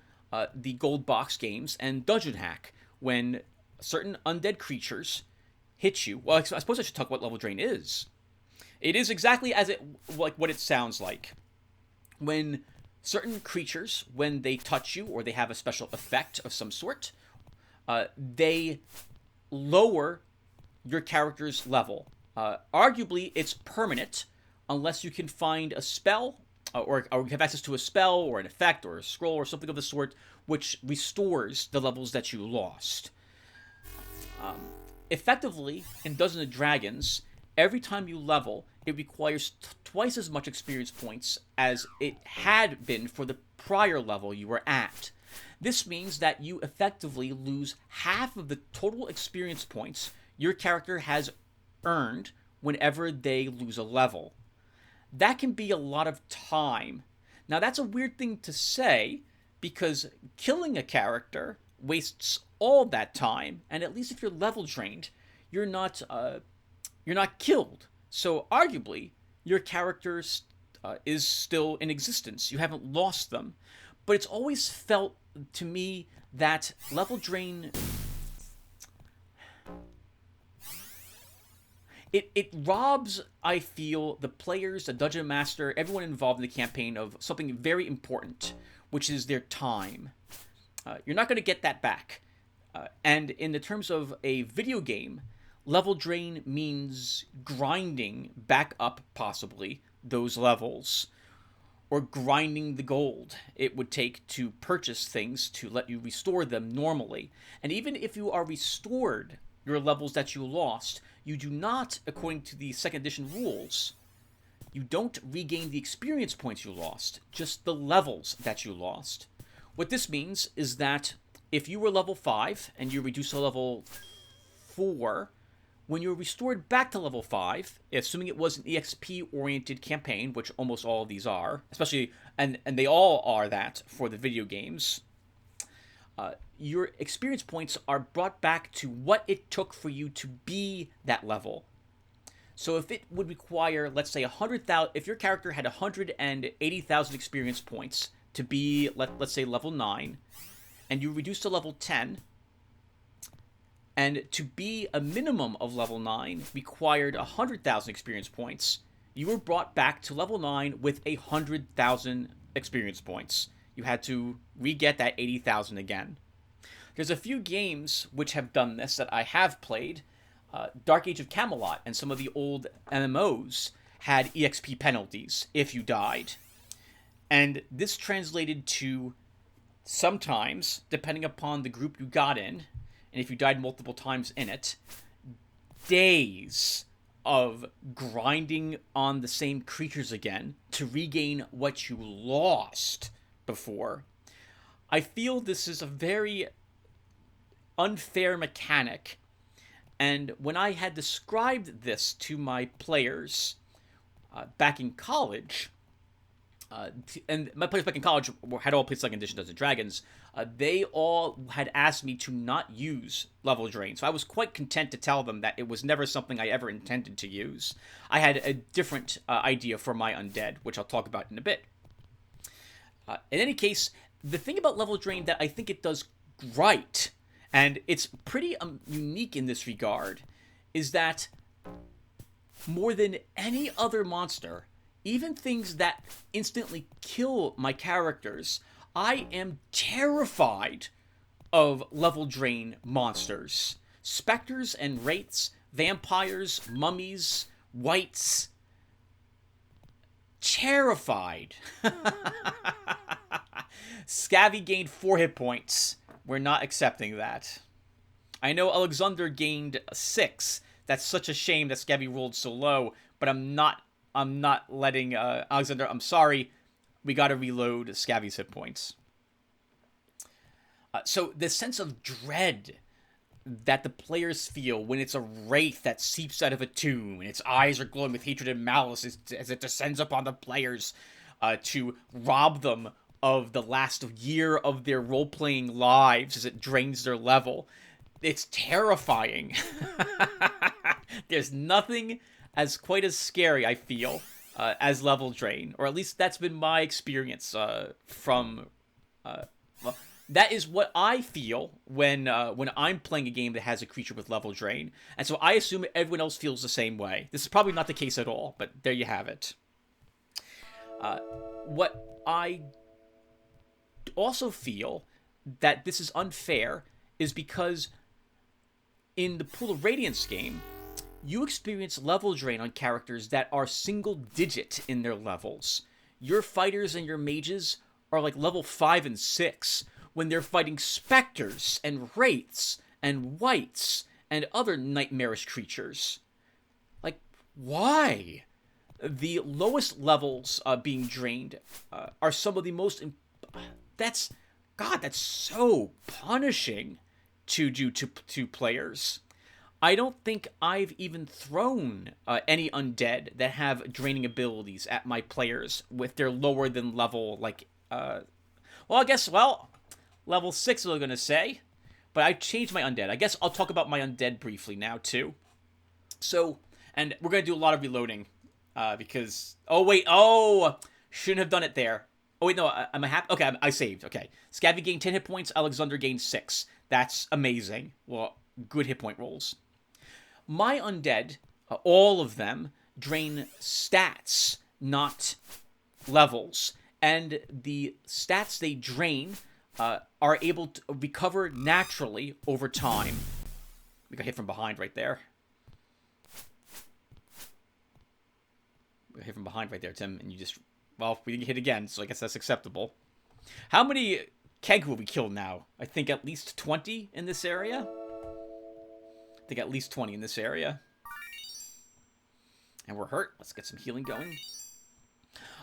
the Gold Box games and Dungeon Hack, when certain undead creatures hit you. Well, I suppose I should talk about what level drain is. It is exactly what it sounds like. When certain creatures, when they touch you or they have a special effect of some sort, they lower your character's level. Arguably, it's permanent unless you can find a spell or have access to a spell or an effect or a scroll or something of the sort which restores the levels that you lost. Effectively, in Dungeons & Dragons, every time you level, it requires twice as much experience points as it had been for the prior level you were at. This means that you effectively lose half of the total experience points your character has earned whenever they lose a level. That can be a lot of time. Now, that's a weird thing to say because killing a character wastes all that time, and at least if you're level drained, you're not you're not killed. So arguably, your character is still in existence. You haven't lost them, but it's always felt to me that level drain it robs, I feel, the players, the dungeon master, everyone involved in the campaign of something very important, which is their time. You're not going to get that back. And in the terms of a video game, level drain means grinding back up, possibly, those levels, or grinding the gold it would take to purchase things to let you restore them normally. And even if you are restored your levels that you lost, you do not, according to the second edition rules, you don't regain the experience points you lost, just the levels that you lost. What this means is that if you were level 5 and you reduce to level 4, when you're restored back to level 5, assuming it was an EXP-oriented campaign, which almost all of these are, especially, and they all are that for the video games, your experience points are brought back to what it took for you to be that level. So if it would require, let's say, 100,000, if your character had 180,000 experience points to be, let's say, level 9, and you reduce to level 10, and to be a minimum of level 9 required 100,000 experience points, you were brought back to level 9 with 100,000 experience points. You had to re-get that 80,000 again. There's a few games which have done this that I have played. Dark Age of Camelot and some of the old MMOs had EXP penalties if you died. And this translated to sometimes, depending upon the group you got in, and if you died multiple times in it, days of grinding on the same creatures again to regain what you lost before. I feel this is a very unfair mechanic, and when I had described this to my players back in college, and my players back in college had all played Second Edition Dungeons & Dragons, they all had asked me to not use level drain, so I was quite content to tell them that it was never something I ever intended to use. I had a different idea for my undead, which I'll talk about in a bit. In any case, the thing about level drain that I think it does right, and it's pretty unique in this regard, is that more than any other monster, even things that instantly kill my characters, I am terrified of level drain monsters. Specters and wraiths, vampires, mummies, wights. Terrified. Scavvy gained 4 hit points. We're not accepting that. I know Alexander gained 6. That's such a shame that Scavvy rolled so low, but I'm not letting Alexander. I'm sorry. We got to reload Scavvy's hit points. So the sense of dread that the players feel when it's a wraith that seeps out of a tomb and its eyes are glowing with hatred and malice as it descends upon the players to rob them of the last year of their role-playing lives as it drains their level. It's terrifying. There's nothing as quite as scary, I feel, as level drain, or at least that's been my experience that is what I feel when I'm playing a game that has a creature with level drain, and so I assume everyone else feels the same way. This is probably not the case at all, but there you have it. What I also feel that this is unfair is because in the Pool of Radiance game, you experience level drain on characters that are single digit in their levels. Your fighters and your mages are like level 5 and 6 when they're fighting specters and wraiths and wights and other nightmarish creatures. Like, why? The lowest levels being drained are some of the most... That's God, that's so punishing to do to players. I don't think I've even thrown any undead that have draining abilities at my players with their lower than level, like, well, I guess, well, level 6, I'm going to say. But I changed my undead. I guess I'll talk about my undead briefly now, too. So, and we're going to do a lot of reloading, because, oh, wait, oh, shouldn't have done it there. Oh, wait, no, I'm a happy, okay, I saved, okay. Scabby gained 10 hit points, Alexander gained 6. That's amazing. Well, good hit point rolls. My undead, all of them, drain stats, not levels. And the stats they drain are able to recover naturally over time. We got hit from behind right there. We got hit from behind right there, Tim. And you just, well, we didn't get hit again, so I guess that's acceptable. How many Kenku will we kill now? I think at least 20 in this area. I think at least 20 in this area. And we're hurt. Let's get some healing going.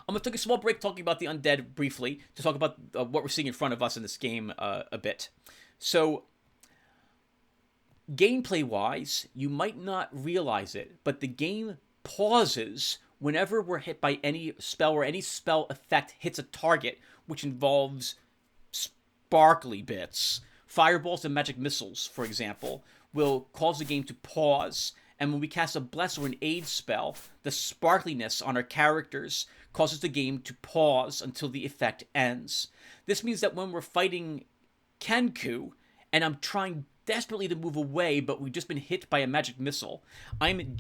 I'm going to take a small break talking about the undead briefly to talk about what we're seeing in front of us in this game a bit. So, gameplay-wise, you might not realize it, but the game pauses whenever we're hit by any spell or any spell effect hits a target, which involves sparkly bits. Fireballs and magic missiles, for example, will cause the game to pause. And when we cast a Bless or an Aid spell, the sparkliness on our characters causes the game to pause until the effect ends. This means that when we're fighting Kenku, and I'm trying desperately to move away, but we've just been hit by a magic missile, I'm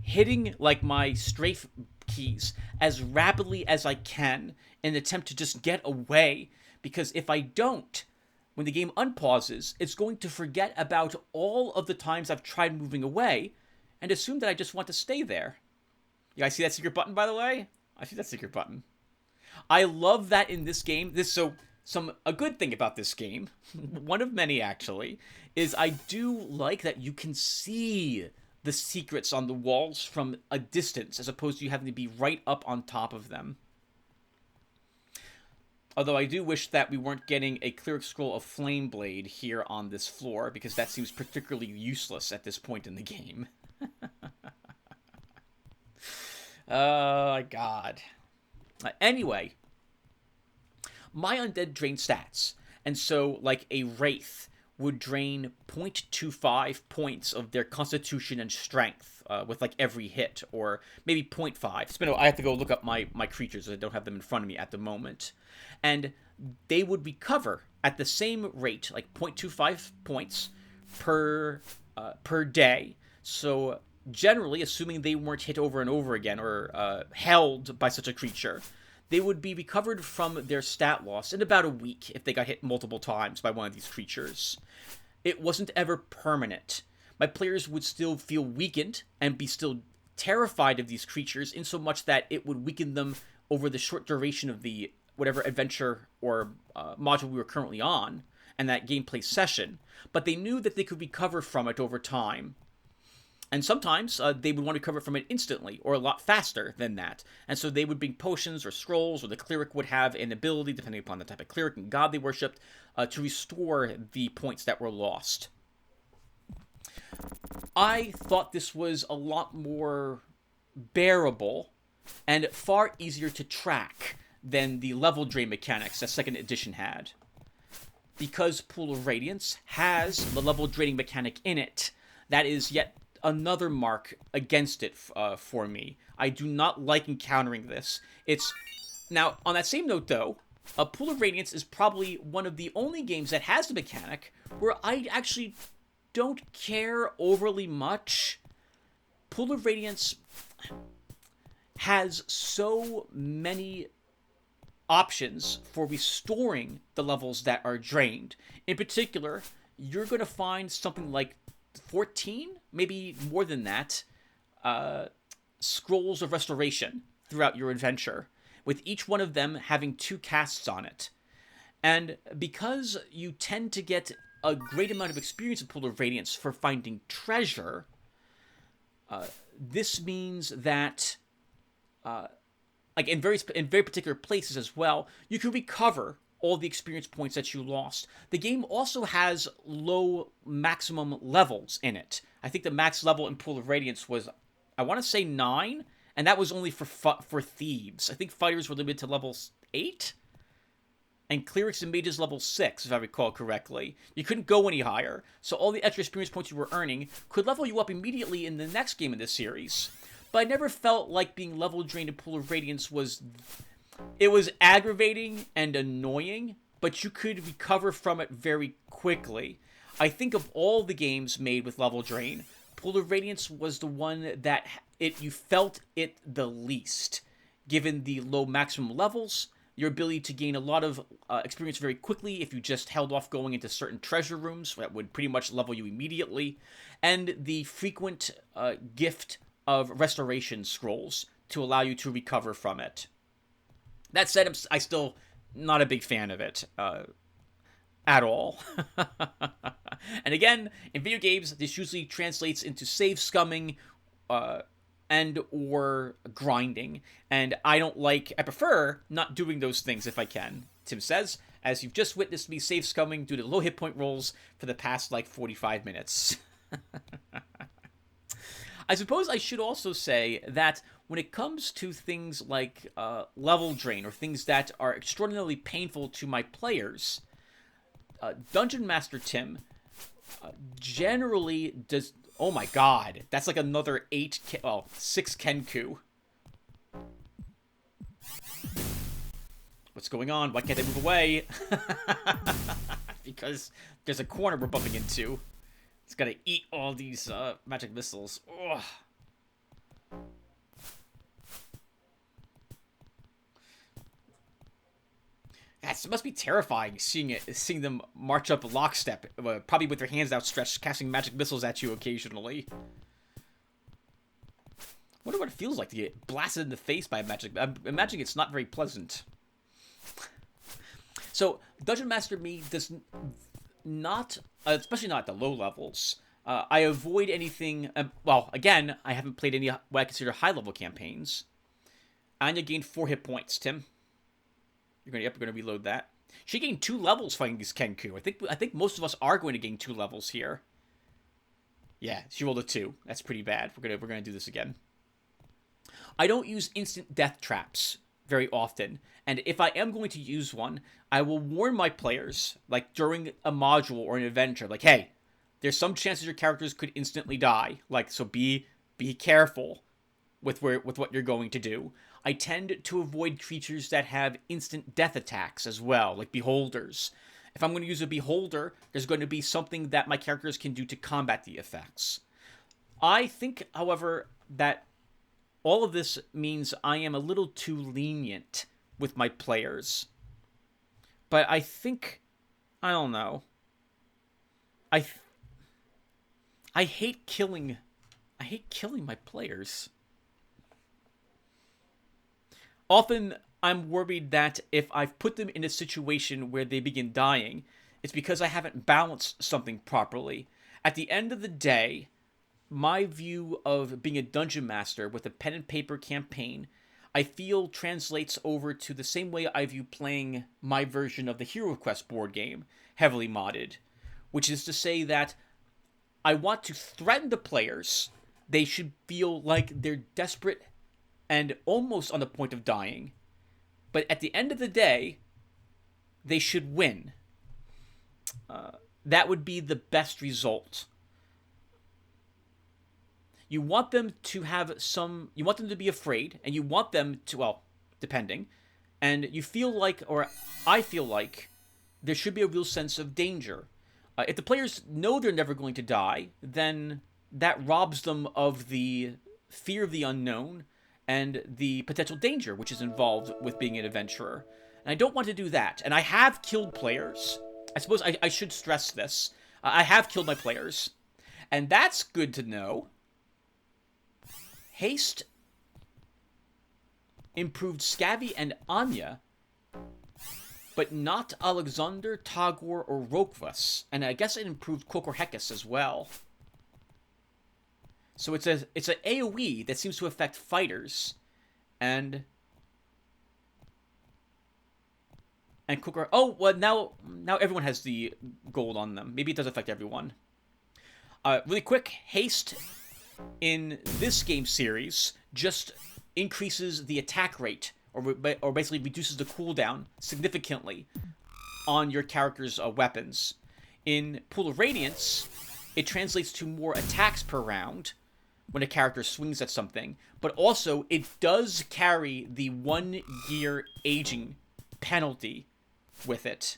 hitting like my strafe keys as rapidly as I can in an attempt to just get away, because if I don't, when the game unpauses, it's going to forget about all of the times I've tried moving away and assume that I just want to stay there. You guys see that secret button, by the way? I see that secret button. I love that in this game. A good thing about this game, one of many actually, is I do like that you can see the secrets on the walls from a distance as opposed to you having to be right up on top of them. Although I do wish that we weren't getting a cleric scroll of Flameblade here on this floor, because that seems particularly useless at this point in the game. Oh, God. Anyway, my undead drain stats. And so, like, a Wraith would drain 0.25 points of their constitution and strength with, like, every hit, or maybe 0.5. I have to go look up my creatures. I don't have them in front of me at the moment. And they would recover at the same rate, like 0.25 points per day. So generally, assuming they weren't hit over and over again or held by such a creature, they would be recovered from their stat loss in about a week if they got hit multiple times by one of these creatures. It wasn't ever permanent. My players would still feel weakened and be still terrified of these creatures, in so much that it would weaken them over the short duration of the whatever adventure or module we were currently on, and that gameplay session. But they knew that they could recover from it over time. And sometimes they would want to recover from it instantly, or a lot faster than that. And so they would bring potions or scrolls, or the cleric would have an ability, depending upon the type of cleric and god they worshipped, to restore the points that were lost. I thought this was a lot more bearable and far easier to track than the level drain mechanics that 2nd edition had. Because Pool of Radiance has the level draining mechanic in it, that is yet another mark against it for me. I do not like encountering this. Now, on that same note, though, Pool of Radiance is probably one of the only games that has the mechanic where I actually don't care overly much. Pool of Radiance has so many options for restoring the levels that are drained. In particular, you're going to find something like 14, maybe more than that, scrolls of restoration throughout your adventure, with each one of them having 2 casts on it. And because you tend to get a great amount of experience in Pool of Radiance for finding treasure, this means that like in very particular places as well, you can recover all the experience points that you lost. The game also has low maximum levels in it. I think the max level in Pool of Radiance was, I want to say 9, and that was only for thieves. I think fighters were limited to level 8, and clerics and mages level 6, if I recall correctly. You couldn't go any higher, so all the extra experience points you were earning could level you up immediately in the next game in this series. But I never felt like being level drained in Pool of Radiance was... It was aggravating and annoying, but you could recover from it very quickly. I think of all the games made with level drain, Pool of Radiance was the one that you felt it the least, given the low maximum levels, your ability to gain a lot of experience very quickly if you just held off going into certain treasure rooms that would pretty much level you immediately, and the frequent gift of restoration scrolls to allow you to recover from it. That said, I'm still not a big fan of it at all. And again, in video games, this usually translates into save scumming and or grinding. And I prefer not doing those things if I can, Tim says, as you've just witnessed me save scumming due to low hit point rolls for the past, 45 minutes. I suppose I should also say that when it comes to things like level drain or things that are extraordinarily painful to my players, Dungeon Master Tim generally does... Oh my god, that's like another 6 Kenku. What's going on? Why can't they move away? Because there's a corner we're bumping into. It's gotta eat all these magic missiles. Ugh. It must be terrifying seeing them march up lockstep, probably with their hands outstretched, casting magic missiles at you occasionally. Wonder what it feels like to get blasted in the face by a magic... I'm imagining it's not very pleasant. So, Dungeon Master me does not, especially not at the low levels, I avoid anything... well, again, I haven't played any what I consider high-level campaigns. Anya gained 4 hit points, Tim. We're gonna reload that. She gained 2 levels fighting these Kenku. I think most of us are going to gain 2 levels here. Yeah, she rolled a 2. That's pretty bad. We're gonna do this again. I don't use instant death traps very often, and if I am going to use one, I will warn my players, like during a module or an adventure, like, hey, there's some chances your characters could instantly die. Like, so be careful with what you're going to do. I tend to avoid creatures that have instant death attacks as well, like beholders. If I'm going to use a beholder, there's going to be something that my characters can do to combat the effects. I think, however, that all of this means I am a little too lenient with my players. But I think, I don't know. I hate killing my players. Often, I'm worried that if I've put them in a situation where they begin dying, it's because I haven't balanced something properly. At the end of the day, my view of being a dungeon master with a pen and paper campaign, I feel translates over to the same way I view playing my version of the Hero Quest board game, heavily modded. Which is to say that I want to threaten the players. They should feel like they're desperate and almost on the point of dying. But at the end of the day, they should win. That would be the best result. You want them to have you want them to be afraid, and you want them to, well, depending, and you feel like, or I feel like, there should be a real sense of danger. If the players know they're never going to die, then that robs them of the fear of the unknown, and the potential danger which is involved with being an adventurer. And I don't want to do that. And I have killed players. I suppose I should stress this. I have killed my players. And that's good to know. Haste improved Scavvy and Anya, but not Alexander, Tagor, or Rokvas. And I guess it improved Kokorhekis as well. So it's an AoE that seems to affect fighters, and And quicker. Oh, well, now everyone has the gold on them. Maybe it does affect everyone. Really quick, haste in this game series just increases the attack rate, or basically reduces the cooldown significantly on your character's weapons. In Pool of Radiance, it translates to more attacks per round when a character swings at something, but also it does carry the 1 year aging penalty with it.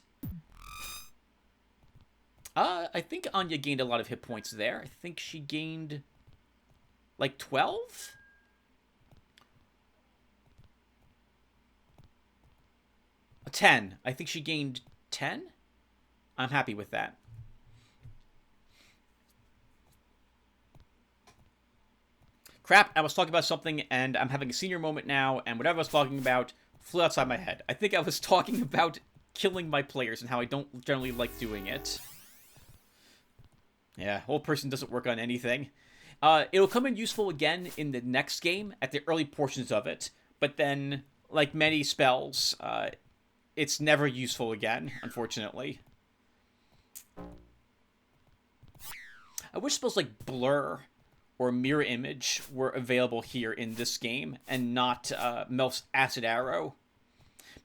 I think Anya gained a lot of hit points there. I think she gained like 12? A 10. I think she gained 10? I'm happy with that. Crap, I was talking about something and I'm having a senior moment now, and whatever I was talking about flew outside my head. I think I was talking about killing my players and how I don't generally like doing it. Yeah, old person doesn't work on anything. It'll come in useful again in the next game, at the early portions of it, but then, like many spells, it's never useful again, unfortunately. I wish spells like Blur or Mirror Image were available here in this game, and not Melf's Acid Arrow.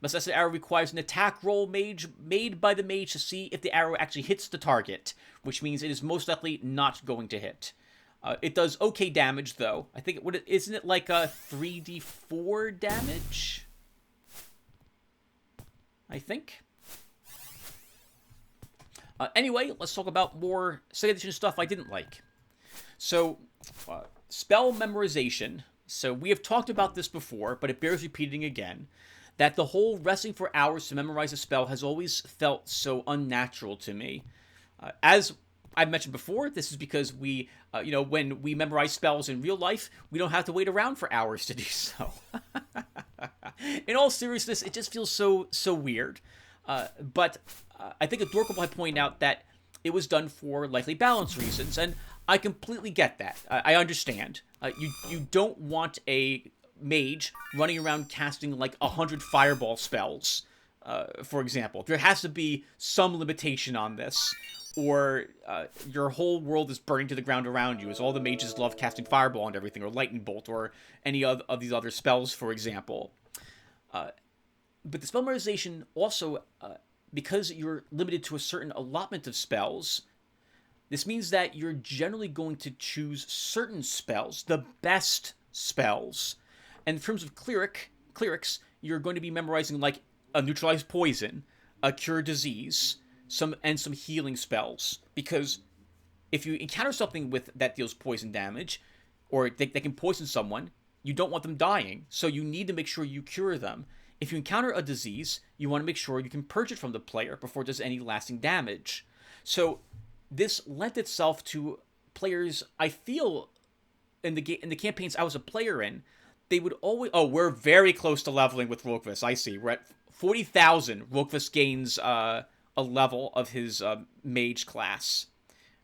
Melf's Acid Arrow requires an attack roll made by the mage to see if the arrow actually hits the target, which means it is most likely not going to hit. It does okay damage, though. I think, isn't it like a 3d4 damage? I think. Anyway, let's talk about more 2nd edition stuff I didn't like. So, spell memorization. So, we have talked about this before, but it bears repeating again. That the whole resting for hours to memorize a spell has always felt so unnatural to me. As I've mentioned before, this is because we, when we memorize spells in real life, we don't have to wait around for hours to do so. In all seriousness, it just feels so weird. But I think Adorkable had pointed out that it was done for likely balance reasons, and I completely get that. I understand. You don't want a mage running around casting like 100 fireball spells, for example. There has to be some limitation on this, or your whole world is burning to the ground around you, as all the mages love casting fireball and everything, or lightning bolt, or any of these other spells, for example. But the spell memorization also, because you're limited to a certain allotment of spells, this means that you're generally going to choose certain spells, the best spells. And in terms of clerics, you're going to be memorizing like a neutralize poison, a cure disease, some healing spells. Because if you encounter something that deals poison damage, or they can poison someone, you don't want them dying, so you need to make sure you cure them. If you encounter a disease, you want to make sure you can purge it from the player before it does any lasting damage. So this lent itself to players, I feel, in the campaigns I was a player in, they would always... Oh, we're very close to leveling with Rokvis, I see. We're at 40,000. Rokvis gains a level of his mage class.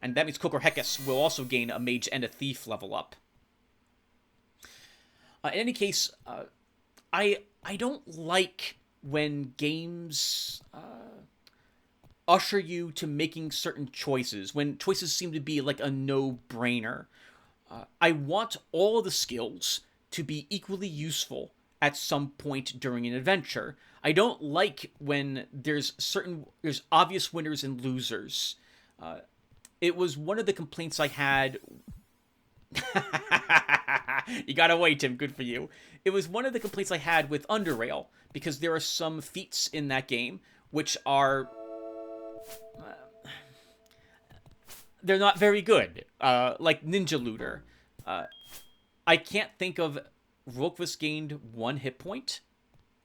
And that means Kokorhekis will also gain a mage and a thief level up. In any case, I don't like when games usher you to making certain choices, when choices seem to be like a no-brainer. I want all of the skills to be equally useful at some point during an adventure. I don't like when there's obvious winners and losers. It was one of the complaints I had... You got away, Tim. Good for you. It was one of the complaints I had with Underrail, because there are some feats in that game which are... they're not very good. Like Ninja Looter. I can't think of... Rokvis gained 1 hit point,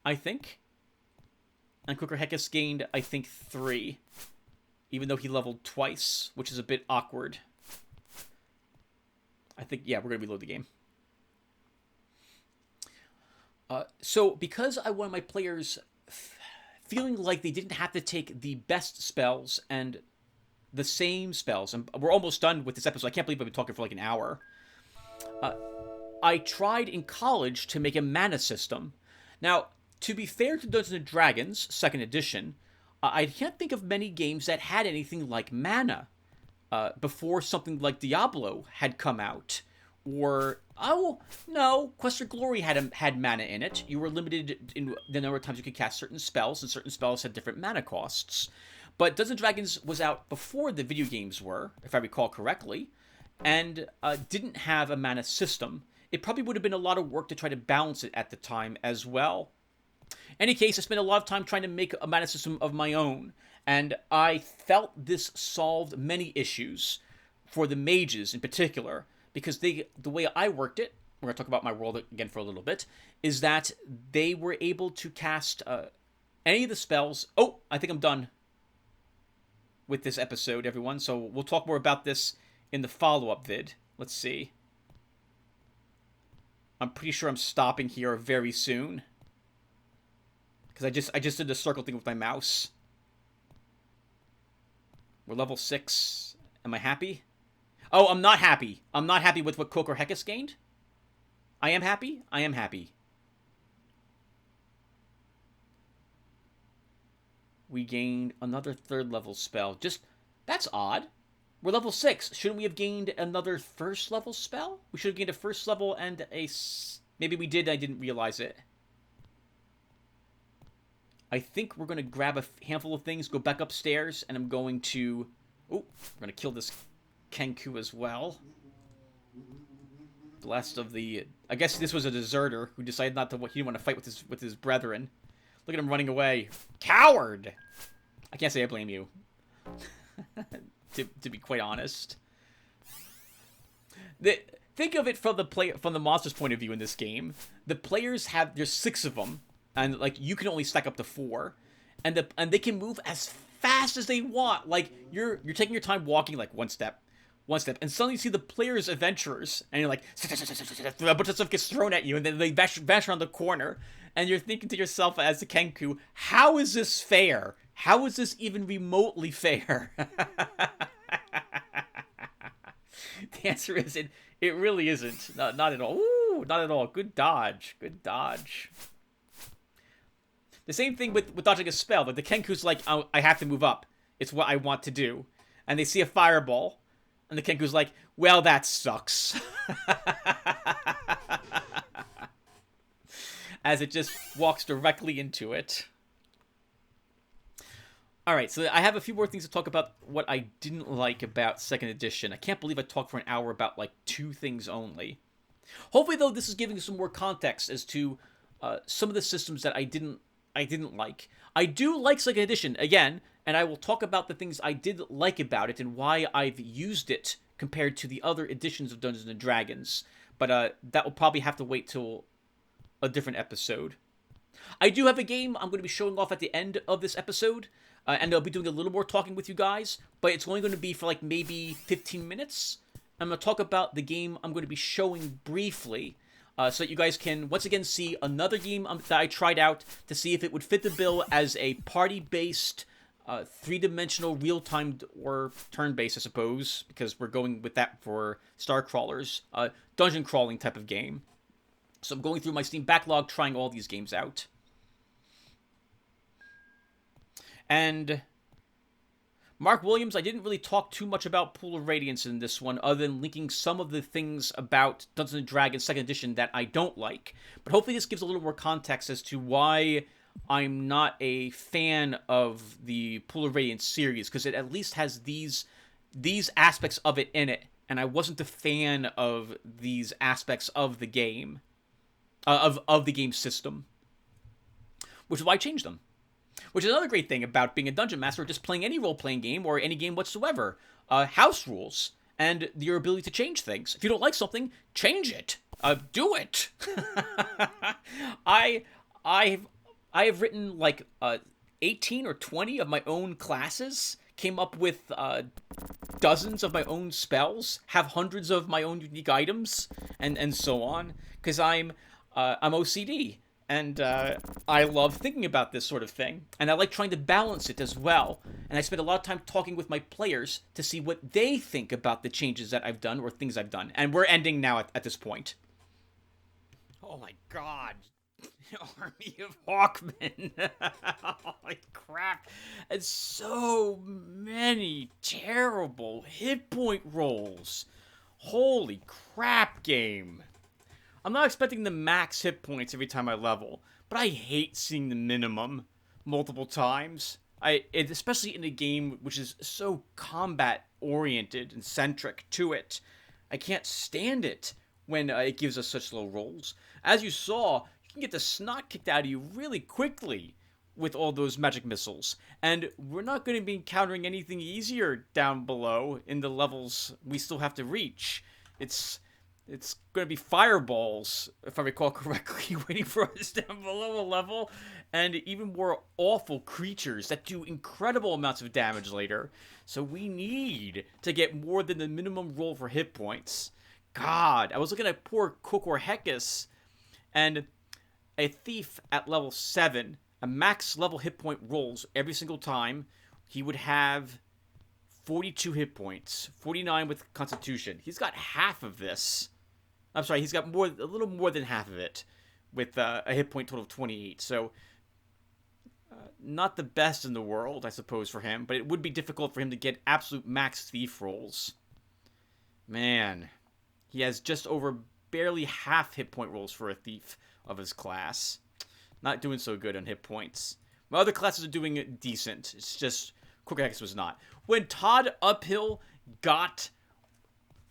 I think. And Kokorhekis gained, I think, 3. Even though he leveled twice, which is a bit awkward. I think, yeah, we're going to reload the game. So, because I wanted my players feeling like they didn't have to take the best spells and the same spells, and we're almost done with this episode. I can't believe I've been talking for like an hour. I tried in college to make a mana system. Now, to be fair to Dungeons & Dragons 2nd edition, I can't think of many games that had anything like mana before something like Diablo had come out. Or, oh, no, Quest for Glory had mana in it. You were limited in the number of times you could cast certain spells, and certain spells had different mana costs. But Dungeons & Dragons was out before the video games were, if I recall correctly, and didn't have a mana system. It probably would have been a lot of work to try to balance it at the time as well. In any case, I spent a lot of time trying to make a mana system of my own, and I felt this solved many issues for the mages in particular, because the way I worked it, we're going to talk about my world again for a little bit, is that they were able to cast any of the spells. Oh, I think I'm done with this episode, everyone, so we'll talk more about this in the follow-up vid. Let's see. I'm pretty sure I'm stopping here very soon, because I just did the circle thing with my mouse. We're level 6. Am I happy? Oh, I'm not happy. I'm not happy with what Kokor Hekis gained. I am happy. I am happy. We gained another 3rd level spell. That's odd. We're level 6. Shouldn't we have gained another 1st level spell? We should have gained a 1st level and a... Maybe we did, I didn't realize it. I think we're going to grab a handful of things, go back upstairs, and I'm going to... Oh, we're going to kill this Kenku as well. The last of the... I guess this was a deserter who decided not to... He didn't want to fight with his brethren. Look at him running away. Coward! I can't say I blame you. to be quite honest. Think of it from the monster's point of view in this game. The players have... There's 6 of them. And, like, you can only stack up to 4. And they can move as fast as they want. Like, you're taking your time walking, like, one step. And suddenly you see the players' adventurers. And you're like, a bunch of stuff gets thrown at you. And then they bash around the corner. And you're thinking to yourself as the Kenku, how is this fair? How is this even remotely fair? The answer is, it really isn't. Not at all. Ooh, not at all. Good dodge. Good dodge. The same thing with dodging a spell, but the Kenku's like, oh, I have to move up. It's what I want to do. And they see a fireball, and the Kenku's like, well, that sucks. As it just walks directly into it. Alright, so I have a few more things to talk about what I didn't like about 2nd edition. I can't believe I talked for an hour about, like, 2 things only. Hopefully, though, this is giving some more context as to some of the systems that I didn't like. I do like 2nd edition, again, and I will talk about the things I did like about it and why I've used it compared to the other editions of Dungeons & Dragons. But that will probably have to wait till a different episode. I do have a game I'm going to be showing off at the end of this episode, and I'll be doing a little more talking with you guys, but it's only going to be for like maybe 15 minutes. I'm going to talk about the game I'm going to be showing briefly, so that you guys can once again see another game that I tried out to see if it would fit the bill as a party-based, 3-dimensional, real-time, or turn-based, I suppose, because we're going with that for Star Crawlers, dungeon crawling type of game. So I'm going through my Steam backlog, trying all these games out. And Mark Williams, I didn't really talk too much about Pool of Radiance in this one, other than linking some of the things about Dungeons & Dragons 2nd edition that I don't like. But hopefully this gives a little more context as to why I'm not a fan of the Pool of Radiance series, because it at least has these aspects of it in it, and I wasn't a fan of these aspects of the game, of the game system, which is why I changed them. Which is another great thing about being a dungeon master, or just playing any role-playing game, or any game whatsoever. House rules, and your ability to change things. If you don't like something, change it. Do it. I have written like 18 or 20 of my own classes, came up with dozens of my own spells, have hundreds of my own unique items, and so on, because I'm OCD. And I love thinking about this sort of thing. And I like trying to balance it as well. And I spend a lot of time talking with my players to see what they think about the changes that I've done or things I've done. And we're ending now at this point. Oh my god. army of Hawkmen. Holy crap. And so many terrible hit point rolls. Holy crap, game. I'm not expecting the max hit points every time I level, but I hate seeing the minimum multiple times. Especially in a game which is so combat oriented and centric to it. I can't stand it when it gives us such low rolls. As you saw, you can get the snot kicked out of you really quickly with all those magic missiles. And we're not going to be encountering anything easier down below in the levels we still have to reach. It's going to be fireballs, if I recall correctly, waiting for us down below a level. And even more awful creatures that do incredible amounts of damage later. So we need to get more than the minimum roll for hit points. God, I was looking at poor Kokor Hekis, and a thief at level 7, a max level hit point rolls every single time. He would have 42 hit points, 49 with Constitution. He's got half of this. I'm sorry, he's got a little more than half of it, with a hit point total of 28. So, not the best in the world, I suppose, for him, but it would be difficult for him to get absolute max thief rolls. Man, he has just over barely half hit point rolls for a thief of his class. Not doing so good on hit points. My other classes are doing decent. It's just Kokor was not. When Todd Uphill got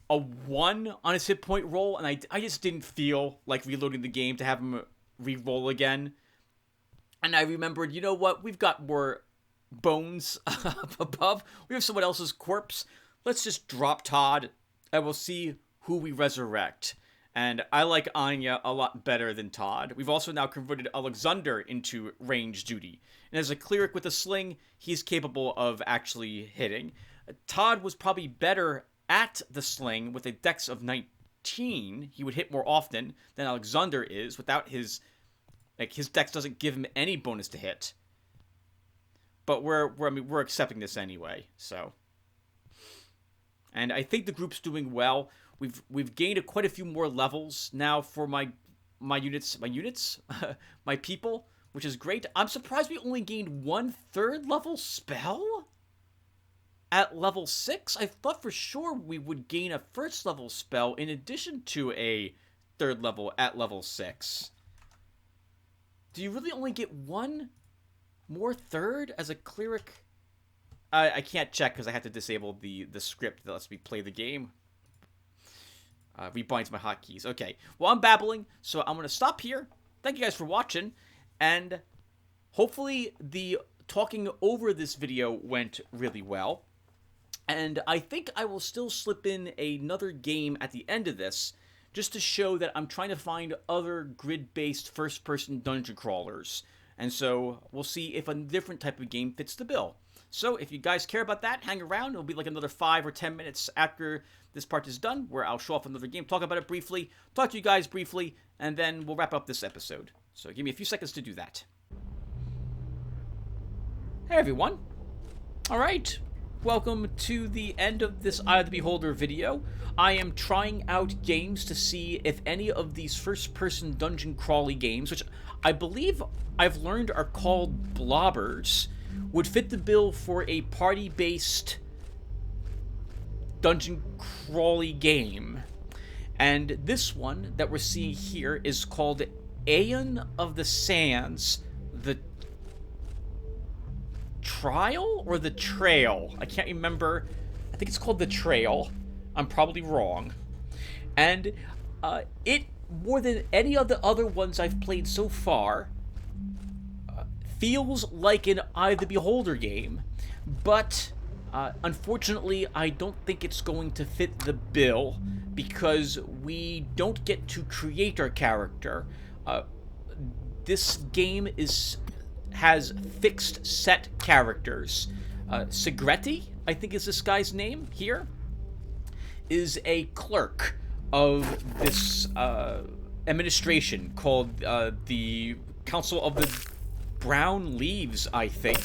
a 1 on his hit point roll, and I just didn't feel like reloading the game to have him re-roll again. And I remembered, you know what? We've got more bones up above. We have someone else's corpse. Let's just drop Todd, and we'll see who we resurrect. And I like Anya a lot better than Todd. We've also now converted Alexander into range duty. And as a cleric with a sling, he's capable of actually hitting. Todd was probably better at the sling with a dex of 19. He would hit more often than Alexander is without his dex doesn't give him any bonus to hit. But we're accepting this anyway, so. And I think the group's doing well. We've gained quite a few more levels now for my units, my people, which is great. I'm surprised we only gained 1 3rd level spell at level 6. I thought for sure we would gain a 1st level spell in addition to a 3rd level at level 6. Do you really only get 1 more 3rd as a cleric? I can't check because I had to disable the script that lets me play the game. Rebinds my hotkeys. Okay, well, I'm babbling, so I'm going to stop here. Thank you guys for watching, and hopefully the talking over this video went really well. And I think I will still slip in another game at the end of this, just to show that I'm trying to find other grid-based first-person dungeon crawlers. And so we'll see if a different type of game fits the bill. So if you guys care about that, hang around. It'll be like another 5 or 10 minutes after this part is done, where I'll show off another game, talk about it briefly, talk to you guys briefly, and then we'll wrap up this episode. So give me a few seconds to do that. Hey everyone. Alright. Welcome to the end of this Eye of the Beholder video. I am trying out games to see if any of these first-person dungeon crawly games, which I believe I've learned are called blobbers, would fit the bill for a party-based dungeon crawly game. And this one that we're seeing here is called Aeon of the Sands, the Trial or the Trail? I can't remember. I think it's called the Trail. I'm probably wrong. And it, more than any of the other ones I've played so far, feels like an Eye of the Beholder game. But unfortunately, I don't think it's going to fit the bill because we don't get to create our character. This game has fixed set characters. Segretti, I think is this guy's name here, is a clerk of this administration called the Council of the Brown Leaves, I think.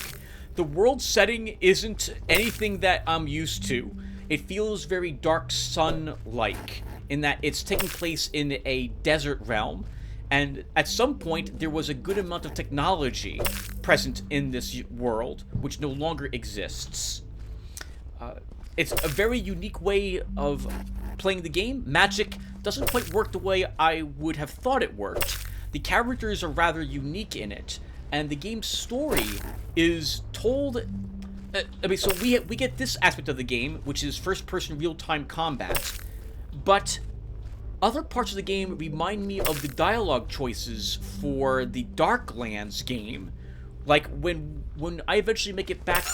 The world setting isn't anything that I'm used to. It feels very Dark Sun-like in that it's taking place in a desert realm, And at some point, there was a good amount of technology present in this world, which no longer exists. It's a very unique way of playing the game. Magic doesn't quite work the way I would have thought it worked. The characters are rather unique in it, and the game's story is told... so we get this aspect of the game, which is first-person real-time combat, but other parts of the game remind me of the dialogue choices for the Darklands game. Like, when I eventually make it back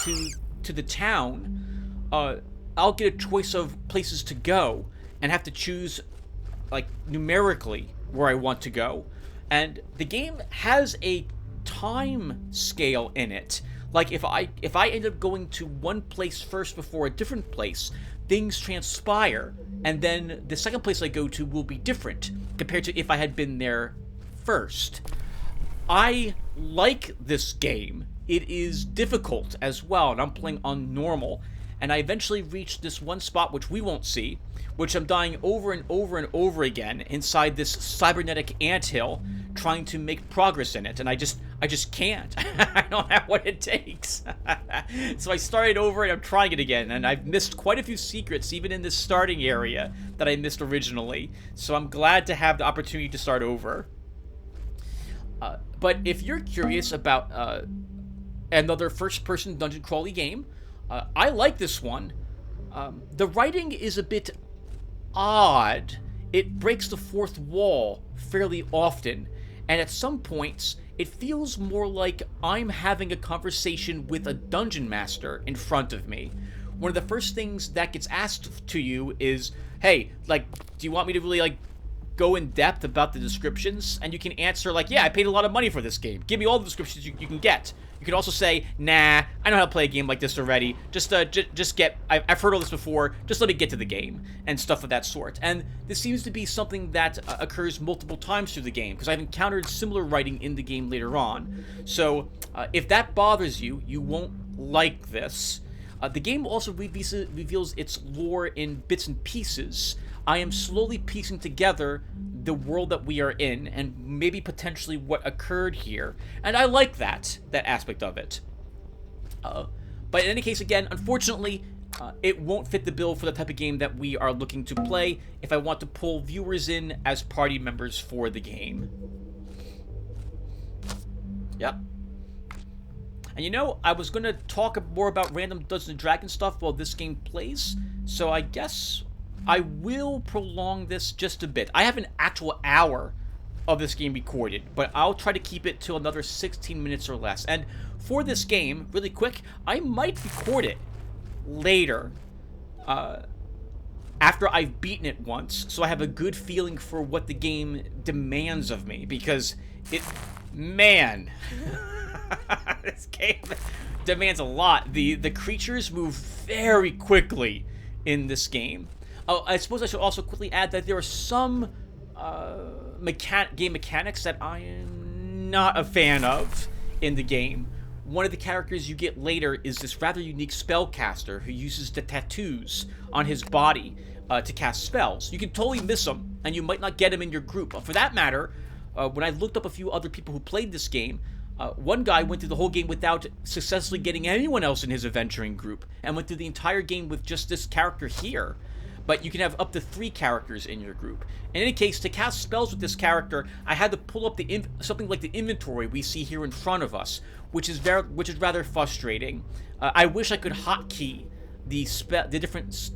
to the town, I'll get a choice of places to go, and have to choose, like, numerically where I want to go. And the game has a time scale in it. Like, if I end up going to one place first before a different place, things transpire, and then the second place I go to will be different compared to if I had been there first. I like this game. It is difficult as well, and I'm playing on normal. And I eventually reached this one spot, which we won't see, which I'm dying over and over and over again inside this cybernetic anthill, trying to make progress in it, and I just can't. I don't have what it takes. So I started over, and I'm trying it again, and I've missed quite a few secrets, even in this starting area, that I missed originally. So I'm glad to have the opportunity to start over. But if you're curious about another first-person dungeon crawly game, I like this one. The writing is a bit odd. It breaks the fourth wall fairly often, and at some points, it feels more like I'm having a conversation with a dungeon master in front of me. One of the first things that gets asked to you is, hey, like, do you want me to really, like, go in depth about the descriptions? And you can answer, like, yeah, I paid a lot of money for this game. Give me all the descriptions you can get. You can also say, nah, I know how to play a game like this already. I've heard all this before. Just let me get to the game, and stuff of that sort. And this seems to be something that occurs multiple times through the game, because I've encountered similar writing in the game later on. So, if that bothers you, you won't like this. The game also reveals its lore in bits and pieces. I am slowly piecing together the world that we are in, and maybe potentially what occurred here. And I like that aspect of it. But in any case, again, unfortunately, it won't fit the bill for the type of game that we are looking to play if I want to pull viewers in as party members for the game. Yep. And you know, I was going to talk more about random Dungeons & Dragons stuff while this game plays, so I guess I will prolong this just a bit. I have an actual hour of this game recorded, but I'll try to keep it to another 16 minutes or less. And for this game, really quick, I might record it later, after I've beaten it once, so I have a good feeling for what the game demands of me, because man, this game demands a lot. The creatures move very quickly in this game. Oh, I suppose I should also quickly add that there are some game mechanics that I am not a fan of in the game. One of the characters you get later is this rather unique spellcaster who uses the tattoos on his body to cast spells. You can totally miss him, and you might not get him in your group. For that matter, when I looked up a few other people who played this game, one guy went through the whole game without successfully getting anyone else in his adventuring group, and went through the entire game with just this character here. But you can have up to 3 characters in your group. In any case, to cast spells with this character, I had to pull up something like the inventory we see here in front of us, which is rather frustrating. I wish I could hotkey the different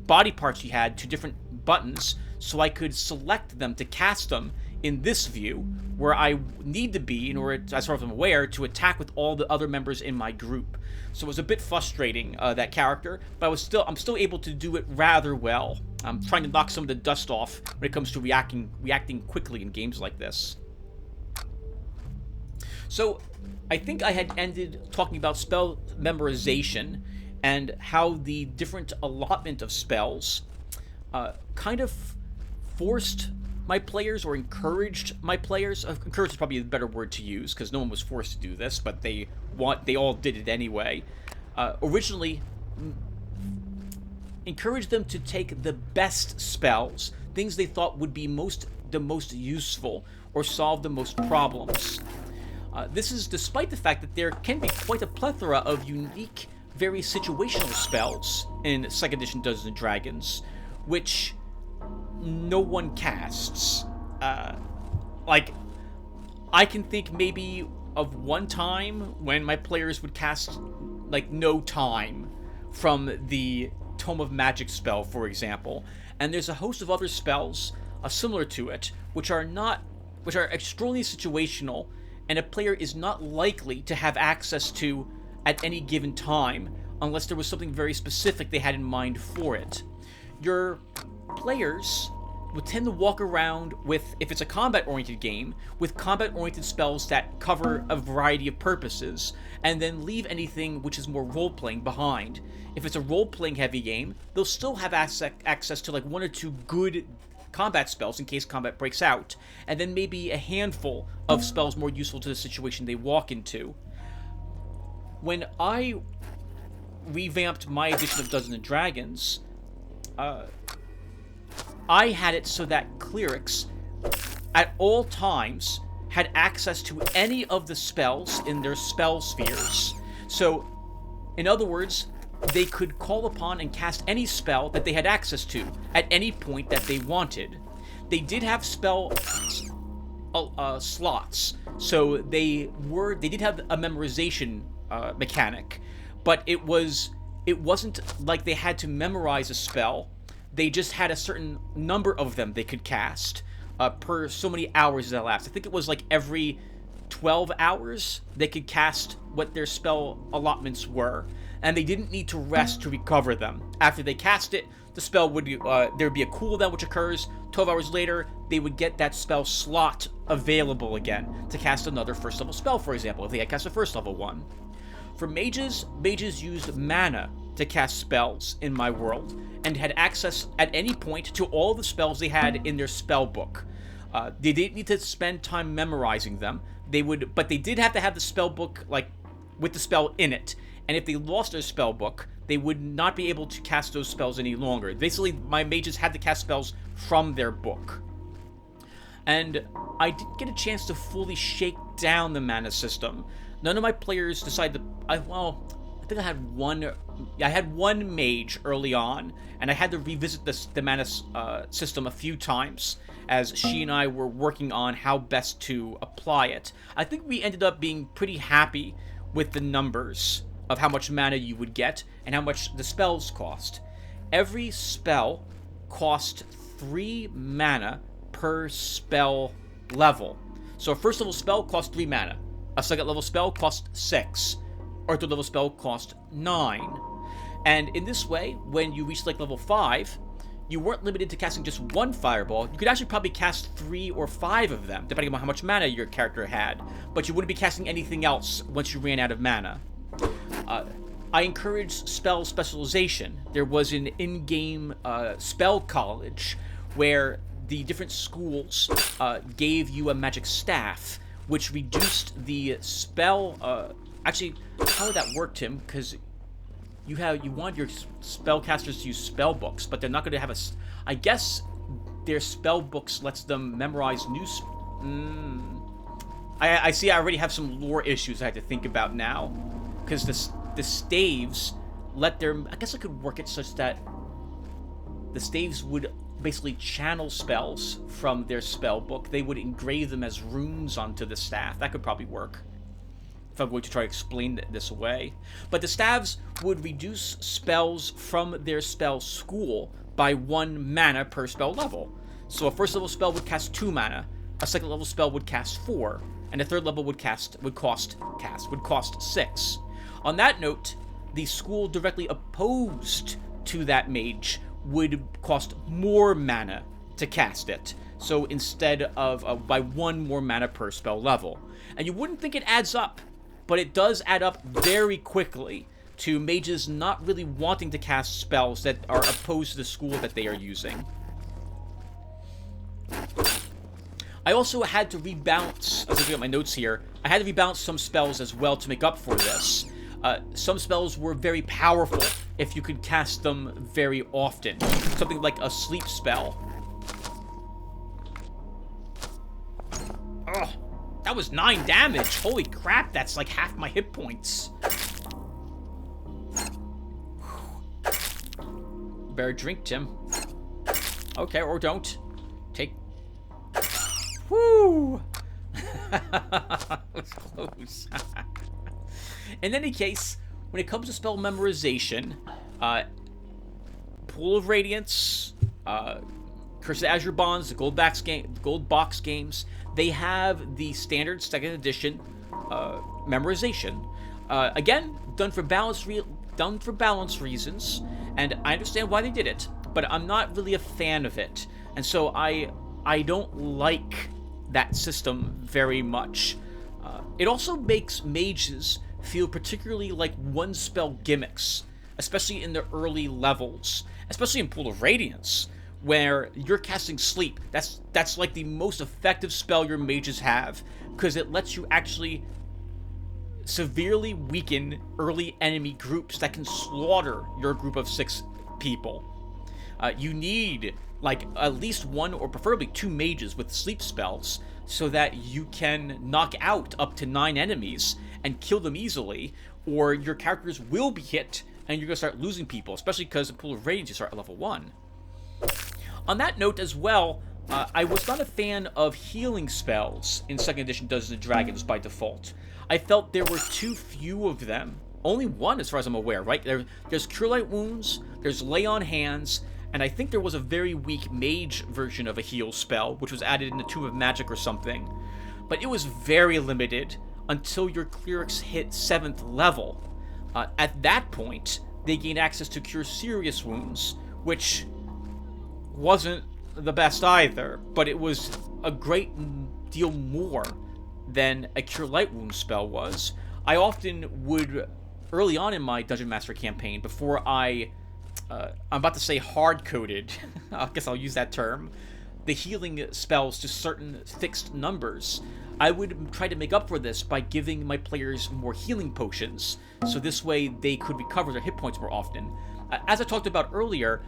body parts you had to different buttons, so I could select them to cast them in this view, where I need to be in order, as far as I'm aware, to attack with all the other members in my group. So it was a bit frustrating, that character, but I'm still able to do it rather well. I'm trying to knock some of the dust off when it comes to reacting quickly in games like this. So I think I had ended talking about spell memorization and how the different allotment of spells kind of forced my players, or encouraged my players. Encouraged is probably a better word to use, because no one was forced to do this, but they all did it anyway. Originally, encouraged them to take the best spells, things they thought would be most the most useful or solve the most problems. This is despite the fact that there can be quite a plethora of unique, very situational spells in 2nd edition Dungeons and Dragons, which no one casts. Like, I can think maybe of one time when my players would cast, like, No Time from the Tome of Magic spell, for example. And there's a host of other spells similar to it, which are extremely situational, and a player is not likely to have access to at any given time, unless there was something very specific they had in mind for it. Your players would tend to walk around with, if it's a combat-oriented game, with combat-oriented spells that cover a variety of purposes, and then leave anything which is more role-playing behind. If it's a role-playing heavy game, they'll still have access to like 1 or 2 good combat spells in case combat breaks out, and then maybe a handful of spells more useful to the situation they walk into. When I revamped my edition of Dungeons & Dragons, I had it so that clerics, at all times, had access to any of the spells in their spell spheres. So, in other words, they could call upon and cast any spell that they had access to at any point that they wanted. They did have spell slots, so they did have a memorization mechanic, but it wasn't like they had to memorize a spell. They just had a certain number of them they could cast per so many hours that elapsed. I think it was like every 12 hours they could cast what their spell allotments were, and they didn't need to rest to recover them. After they cast it, the spell would there'd be a cooldown which occurs. 12 hours later, they would get that spell slot available again to cast another first level spell, for example, if they had cast a first level one. For mages used mana to cast spells in my world, and had access at any point to all the spells they had in their spell book. They didn't need to spend time memorizing them. But they did have to have the spell book, like, with the spell in it. And if they lost their spell book, they would not be able to cast those spells any longer. Basically, my mages had to cast spells from their book. And I didn't get a chance to fully shake down the mana system. None of my players decided to... I think I had one mage early on, and I had to revisit the mana system a few times as she and I were working on how best to apply it. I think we ended up being pretty happy with the numbers of how much mana you would get and how much the spells cost. Every spell cost 3 mana per spell level. So a first level spell cost 3 mana. A second level spell cost 6. Or a third level spell cost 9. And in this way, when you reach like level 5, you weren't limited to casting just one fireball. You could actually probably cast 3 or 5 of them, depending on how much mana your character had. But you wouldn't be casting anything else once you ran out of mana. I encouraged spell specialization. There was an in-game spell college where the different schools gave you a magic staff, which reduced the spell... Actually, how would that work, Tim? Because you want your spellcasters to use spell books, but they're not going to have I guess their spell books lets them memorize new... I see I already have some lore issues I have to think about now. Because the staves let their... I guess I could work it such that the staves would basically channel spells from their spell book. They would engrave them as runes onto the staff. That could probably work, if I'm going to try to explain this away. But the staves would reduce spells from their spell school by 1 mana per spell level. So a first level spell would cast 2 mana, a second level spell would cast 4, and a third level would cost 6. On that note, the school directly opposed to that mage would cost more mana to cast it. So instead of by 1 more mana per spell level. And you wouldn't think it adds up, but it does add up very quickly to mages not really wanting to cast spells that are opposed to the school that they are using. I also had to rebalance, as I look at my notes here, I had to rebalance some spells as well to make up for this. Some spells were very powerful if you could cast them very often. Something like a sleep spell. Oh, that was 9 damage. Holy crap, that's like half my hit points. Better drink, Tim. Okay, or don't. Take... Woo! That was close. In any case, when it comes to spell memorization, Pool of Radiance, Curse of Azure Bonds, the Gold Box games, they have the standard 2nd edition memorization. Again, done for balance reasons, and I understand why they did it, but I'm not really a fan of it, and so I don't like that system very much. It also makes mages feel particularly like one-spell gimmicks, especially in the early levels, especially in Pool of Radiance, where you're casting Sleep. That's like the most effective spell your mages have, because it lets you actually severely weaken early enemy groups that can slaughter your group of 6 people. You need like at least 1 or preferably 2 mages with sleep spells so that you can knock out up to 9 enemies and kill them easily, or your characters will be hit and you're going to start losing people, especially because in Pool of Radiance you start at level 1. On that note as well, I was not a fan of healing spells in 2nd edition Dungeons & Dragons by default. I felt there were too few of them. Only 1 as far as I'm aware, right? There's Cure Light Wounds, there's Lay on Hands, and I think there was a very weak mage version of a heal spell, which was added in the Tomb of Magic or something. But it was very limited until your clerics hit 7th level. At that point, they gained access to Cure Serious Wounds, which wasn't the best either, but it was a great deal more than a Cure Light Wound spell was. I often would, early on in my Dungeon Master campaign, before I'm about to say hard-coded, I guess I'll use that term, the healing spells to certain fixed numbers, I would try to make up for this by giving my players more healing potions, so this way they could recover their hit points more often. As I talked about earlier,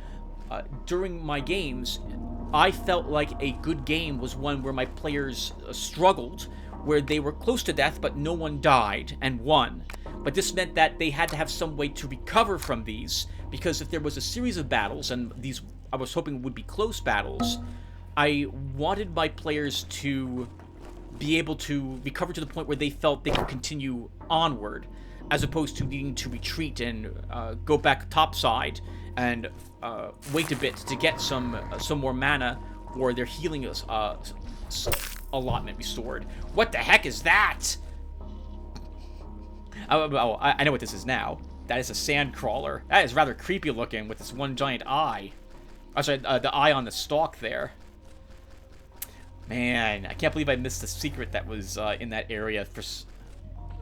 during my games, I felt like a good game was one where my players struggled, where they were close to death but no one died and won. But this meant that they had to have some way to recover from these, because if there was a series of battles, and these I was hoping would be close battles, I wanted my players to be able to recover to the point where they felt they could continue onward, as opposed to needing to retreat and go back topside and wait a bit to get some more mana or their healing allotment restored. What the heck is that? Oh, I know what this is now. That is a sand crawler. That is rather creepy looking with this one giant eye. Oh, sorry, the eye on the stalk there. Man, I can't believe I missed the secret that was in that area for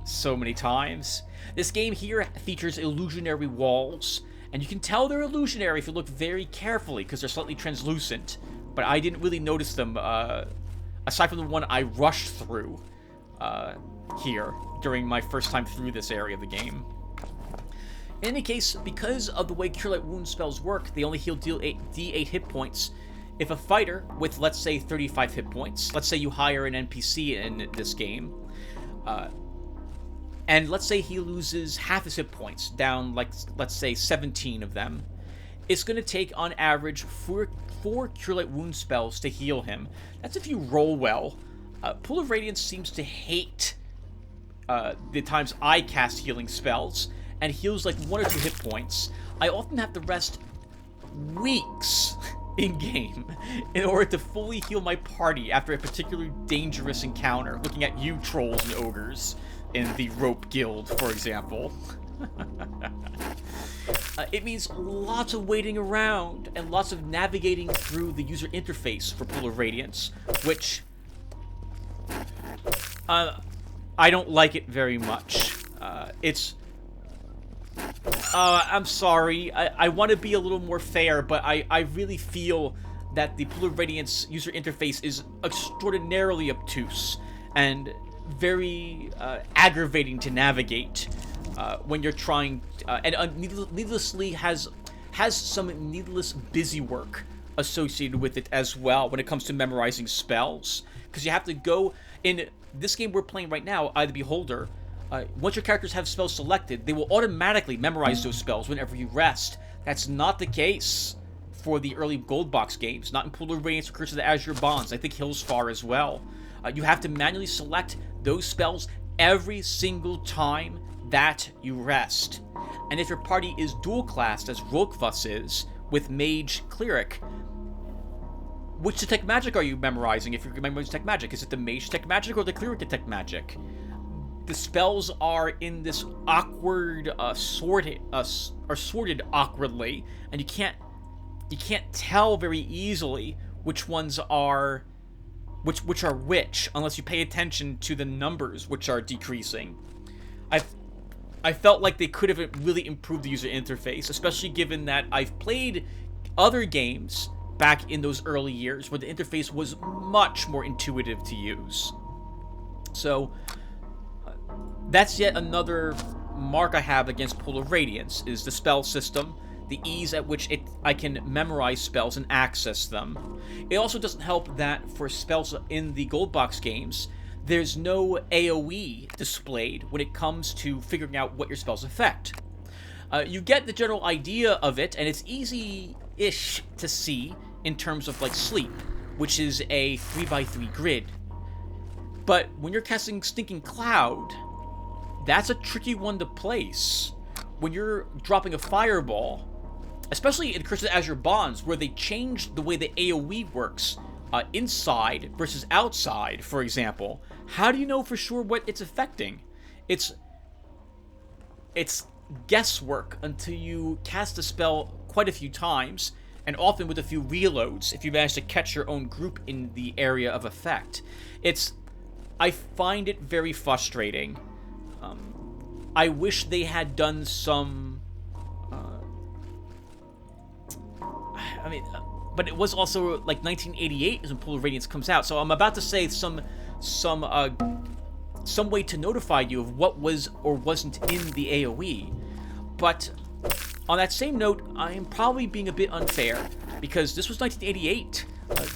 so many times. This game here features illusionary walls, and you can tell they're illusionary if you look very carefully because they're slightly translucent, but I didn't really notice them aside from the one I rushed through here during my first time through this area of the game. In any case, because of the way Cure Light Wound spells work, they only heal D8 hit points. If a fighter with, let's say, 35 hit points, let's say you hire an NPC in this game, and let's say he loses half his hit points, down, like, let's say 17 of them, it's going to take, on average, four Cure Light Wound spells to heal him. That's if you roll well. Pool of Radiance seems to hate the times I cast healing spells, and heals like 1 or 2 hit points. I often have to rest weeks in-game in order to fully heal my party after a particularly dangerous encounter, looking at you trolls and ogres in the Rope Guild, for example. It means lots of waiting around and lots of navigating through the user interface for Pool of Radiance, which I don't like it very much. I'm sorry, I want to be a little more fair, but I really feel that the Pool of Radiance user interface is extraordinarily obtuse and very aggravating to navigate when you're trying, and needlessly has some needless busy work associated with it as well when it comes to memorizing spells. Because you have to go... In this game we're playing right now, Eye of the Beholder, once your characters have spells selected, they will automatically memorize those spells whenever you rest. That's not the case for the early gold box games. Not in Pool of Radiance or Curse of the Azure Bonds. I think Hillsfar as well. You have to manually select those spells every single time that you rest. And if your party is dual classed, as Rokvus is, with Mage Cleric, which Detect Magic are you memorizing if you're memorizing Detect Magic? Is it the Mage Detect Magic or the Cleric Detect Magic? The spells are in this awkward, sorted awkwardly, and you can't tell very easily which ones are which are which, unless you pay attention to the numbers which are decreasing. I felt like they could have really improved the user interface, especially given that I've played other games back in those early years where the interface was much more intuitive to use. So that's yet another mark I have against Pool of Radiance, is the spell system, the ease at which I can memorize spells and access them. It also doesn't help that for spells in the gold box games, there's no AoE displayed when it comes to figuring out what your spells affect. You get the general idea of it, and it's easy-ish to see in terms of, like, Sleep, which is a 3x3 grid. But when you're casting Stinking Cloud, that's a tricky one to place. When you're dropping a fireball, especially in Curse of the Azure Bonds, where they changed the way the AoE works, inside versus outside, for example, how do you know for sure what it's affecting? It's guesswork until you cast a spell quite a few times, and often with a few reloads, if you manage to catch your own group in the area of effect. I find it very frustrating. I wish they had done some... but it was also like 1988 is when Pool of Radiance comes out, so I'm about to say some way to notify you of what was or wasn't in the AoE. But on that same note, I am probably being a bit unfair, because this was 1988.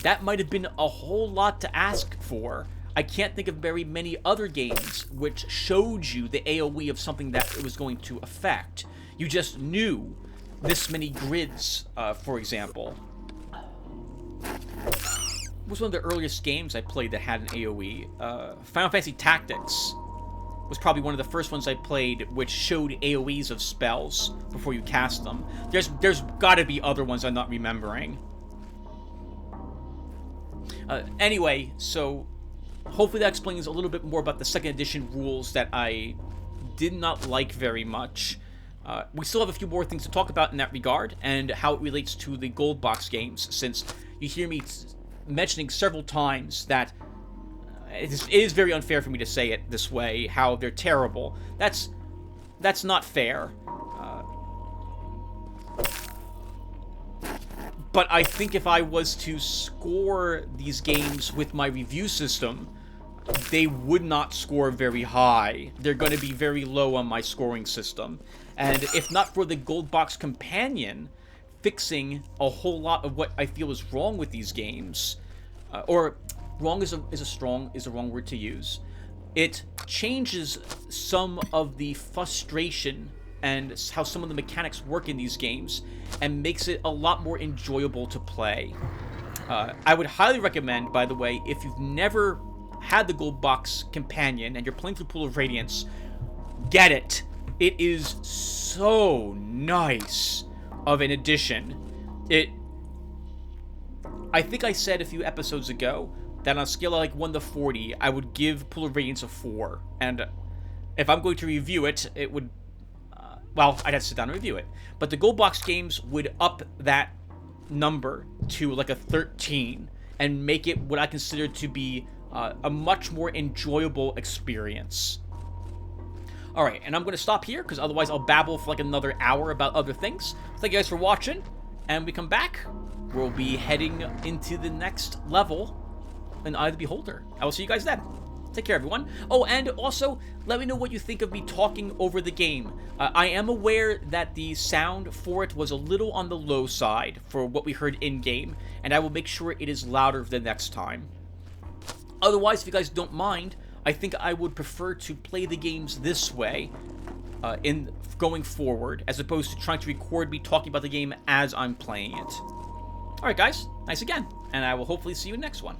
That might have been a whole lot to ask for. I can't think of very many other games which showed you the AoE of something that it was going to affect. You just knew this many grids, for example. It was one of the earliest games I played that had an AoE. Final Fantasy Tactics was probably one of the first ones I played which showed AoEs of spells before you cast them. There's gotta be other ones I'm not remembering. Anyway, so hopefully that explains a little bit more about the second edition rules that I did not like very much. We still have a few more things to talk about in that regard, and how it relates to the gold box games, since you hear me mentioning several times that it is very unfair for me to say it this way, how they're terrible. That's not fair. But I think if I was to score these games with my review system, they would not score very high. They're going to be very low on my scoring system. And if not for the Gold Box Companion fixing a whole lot of what I feel is wrong with these games, or wrong is a wrong word to use, it changes some of the frustration and how some of the mechanics work in these games, and makes it a lot more enjoyable to play. I would highly recommend, by the way, if you've never had the Gold Box Companion and you're playing through Pool of Radiance, get it. It is so nice of an addition. I think I said a few episodes ago that on a scale of like 1 to 40, I would give Pool of Radiance a 4. And if I'm going to review it, it would... well, I'd have to sit down and review it. But the Gold Box games would up that number to like a 13 and make it what I consider to be a much more enjoyable experience. Alright, and I'm going to stop here, because otherwise I'll babble for like another hour about other things. Thank you guys for watching, and when we come back, we'll be heading into the next level in Eye of the Beholder. I will see you guys then. Take care, everyone. Oh, and also, let me know what you think of me talking over the game. I am aware that the sound for it was a little on the low side for what we heard in-game, and I will make sure it is louder the next time. Otherwise, if you guys don't mind, I think I would prefer to play the games this way in going forward, as opposed to trying to record me talking about the game as I'm playing it. Alright guys, thanks again, and I will hopefully see you in the next one.